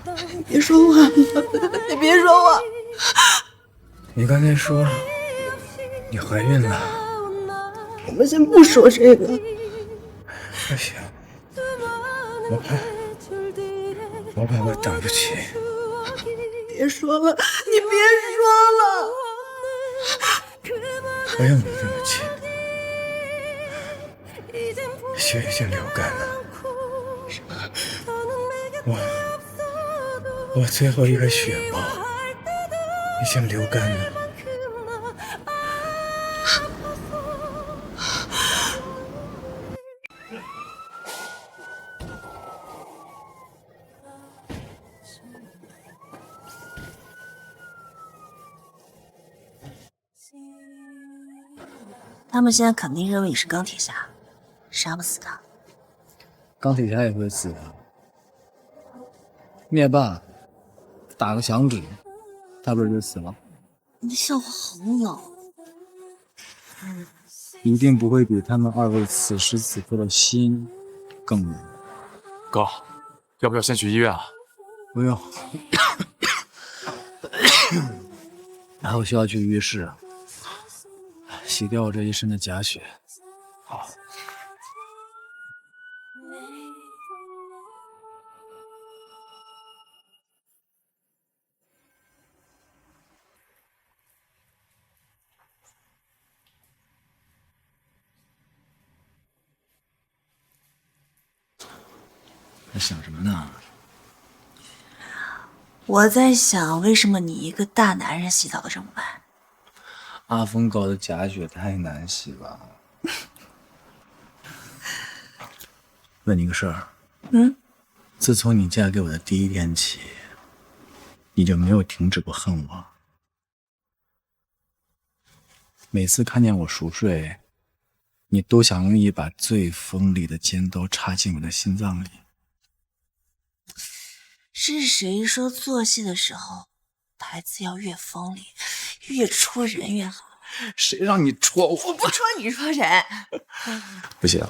别说话，你别说话。你刚才说你怀孕了。我们先不说这个。不行，我怕我等不起。别说了，你别说了。不用你这么气，血已经流干了。我最后一个血泡已经流干了。他们现在肯定认为你是钢铁侠，杀不死他。钢铁侠也会死的。灭霸打个响指，他不是就死了？你的笑话好老。一定不会比他们二位此时此刻的心更冷。哥，要不要先去医院啊？不用。然后需要去浴室洗掉我这一身的假血。好。在想什么呢？我在想，为什么你一个大男人洗澡都这么慢？阿峰搞的假血太难洗了。问你个事儿，自从你嫁给我的第一天起，你就没有停止过恨我。每次看见我熟睡，你都想用一把最锋利的尖刀插进我的心脏里。是谁说做戏的时候台词要越锋利，越戳人越好？谁让你戳我？我不戳你戳谁？不行，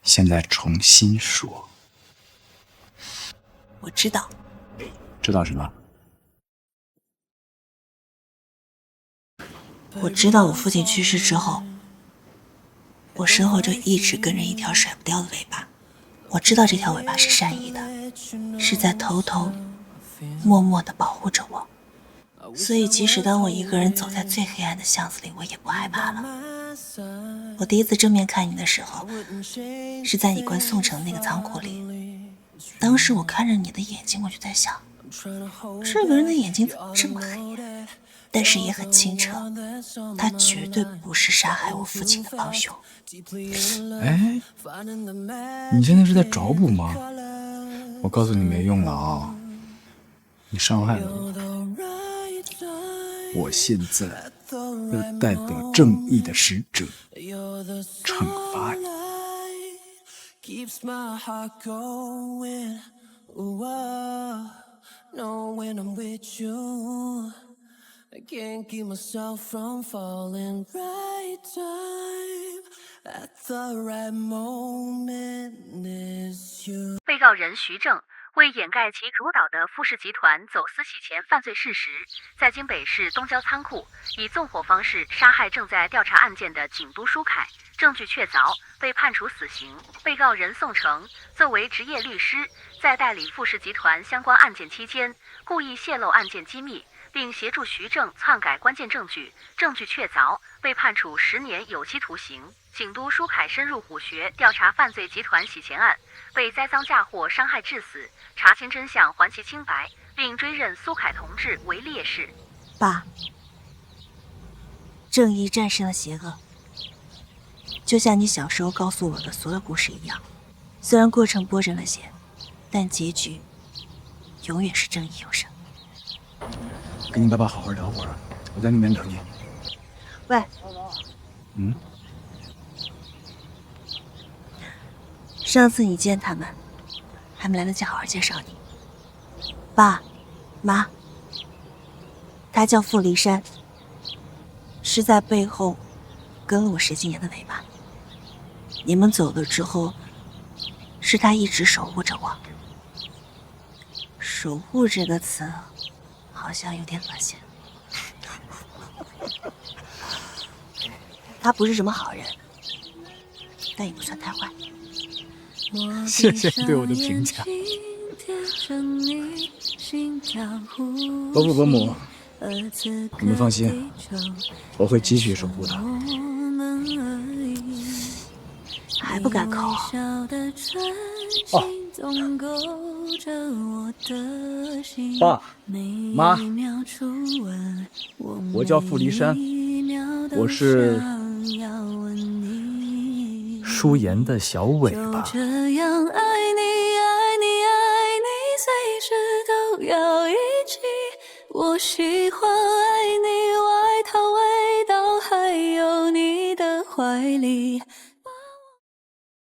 现在重新说。我知道。知道什么？我知道我父亲去世之后，我身后就一直跟着一条甩不掉的尾巴。我知道这条尾巴是善意的，是在偷偷默默地保护着我，所以即使当我一个人走在最黑暗的巷子里，我也不害怕了。我第一次正面看你的时候，是在你关宋城那个仓库里，当时我看着你的眼睛，我就在想，这个人的眼睛怎么这么黑呀？但是也很清澈，他绝对不是杀害我父亲的帮凶。哎，你现在是在找补吗？我告诉你没用了啊！你伤害了我，我现在要代表正义的使者惩罚你。Keeps my heart going. No, when I'm with you, I can't keep myself from falling. Right time at the right moment is you. 被告人徐正为掩盖其主导的富氏集团走私洗钱犯罪事实，在京北市东郊仓库以纵火方式杀害正在调查案件的警督舒凯，证据确凿，被判处死刑。被告人宋成作为职业律师，在代理富氏集团相关案件期间，故意泄露案件机密，并协助徐正篡改关键证据，证据确凿，被判处10年有期徒刑。警督舒凯深入虎穴调查犯罪集团洗钱案，被栽赃嫁祸伤害致死，查清真相还其清白，并追认苏凯同志为烈士。爸，正义战胜了邪恶，就像你小时候告诉我的所有故事一样，虽然过程波折了些，但结局永远是正义优胜。跟你爸爸好好聊会儿，我在那边等你。喂，上次你见他们，还没来得及好好介绍你。爸，妈，他叫傅离山，是在背后跟了我10几年的尾巴。你们走了之后，是他一直守护着我。守护这个词，好像有点恶心。他不是什么好人，但也不算太坏。谢谢你对我的评价。伯父伯母，你们放心，我会继续守护他。还不改口？哦，爸妈，我叫傅离山，我是舒言的小尾巴。这样爱你，爱你，爱你，随时都要一起。我喜欢爱你外套味道，还有你的怀里。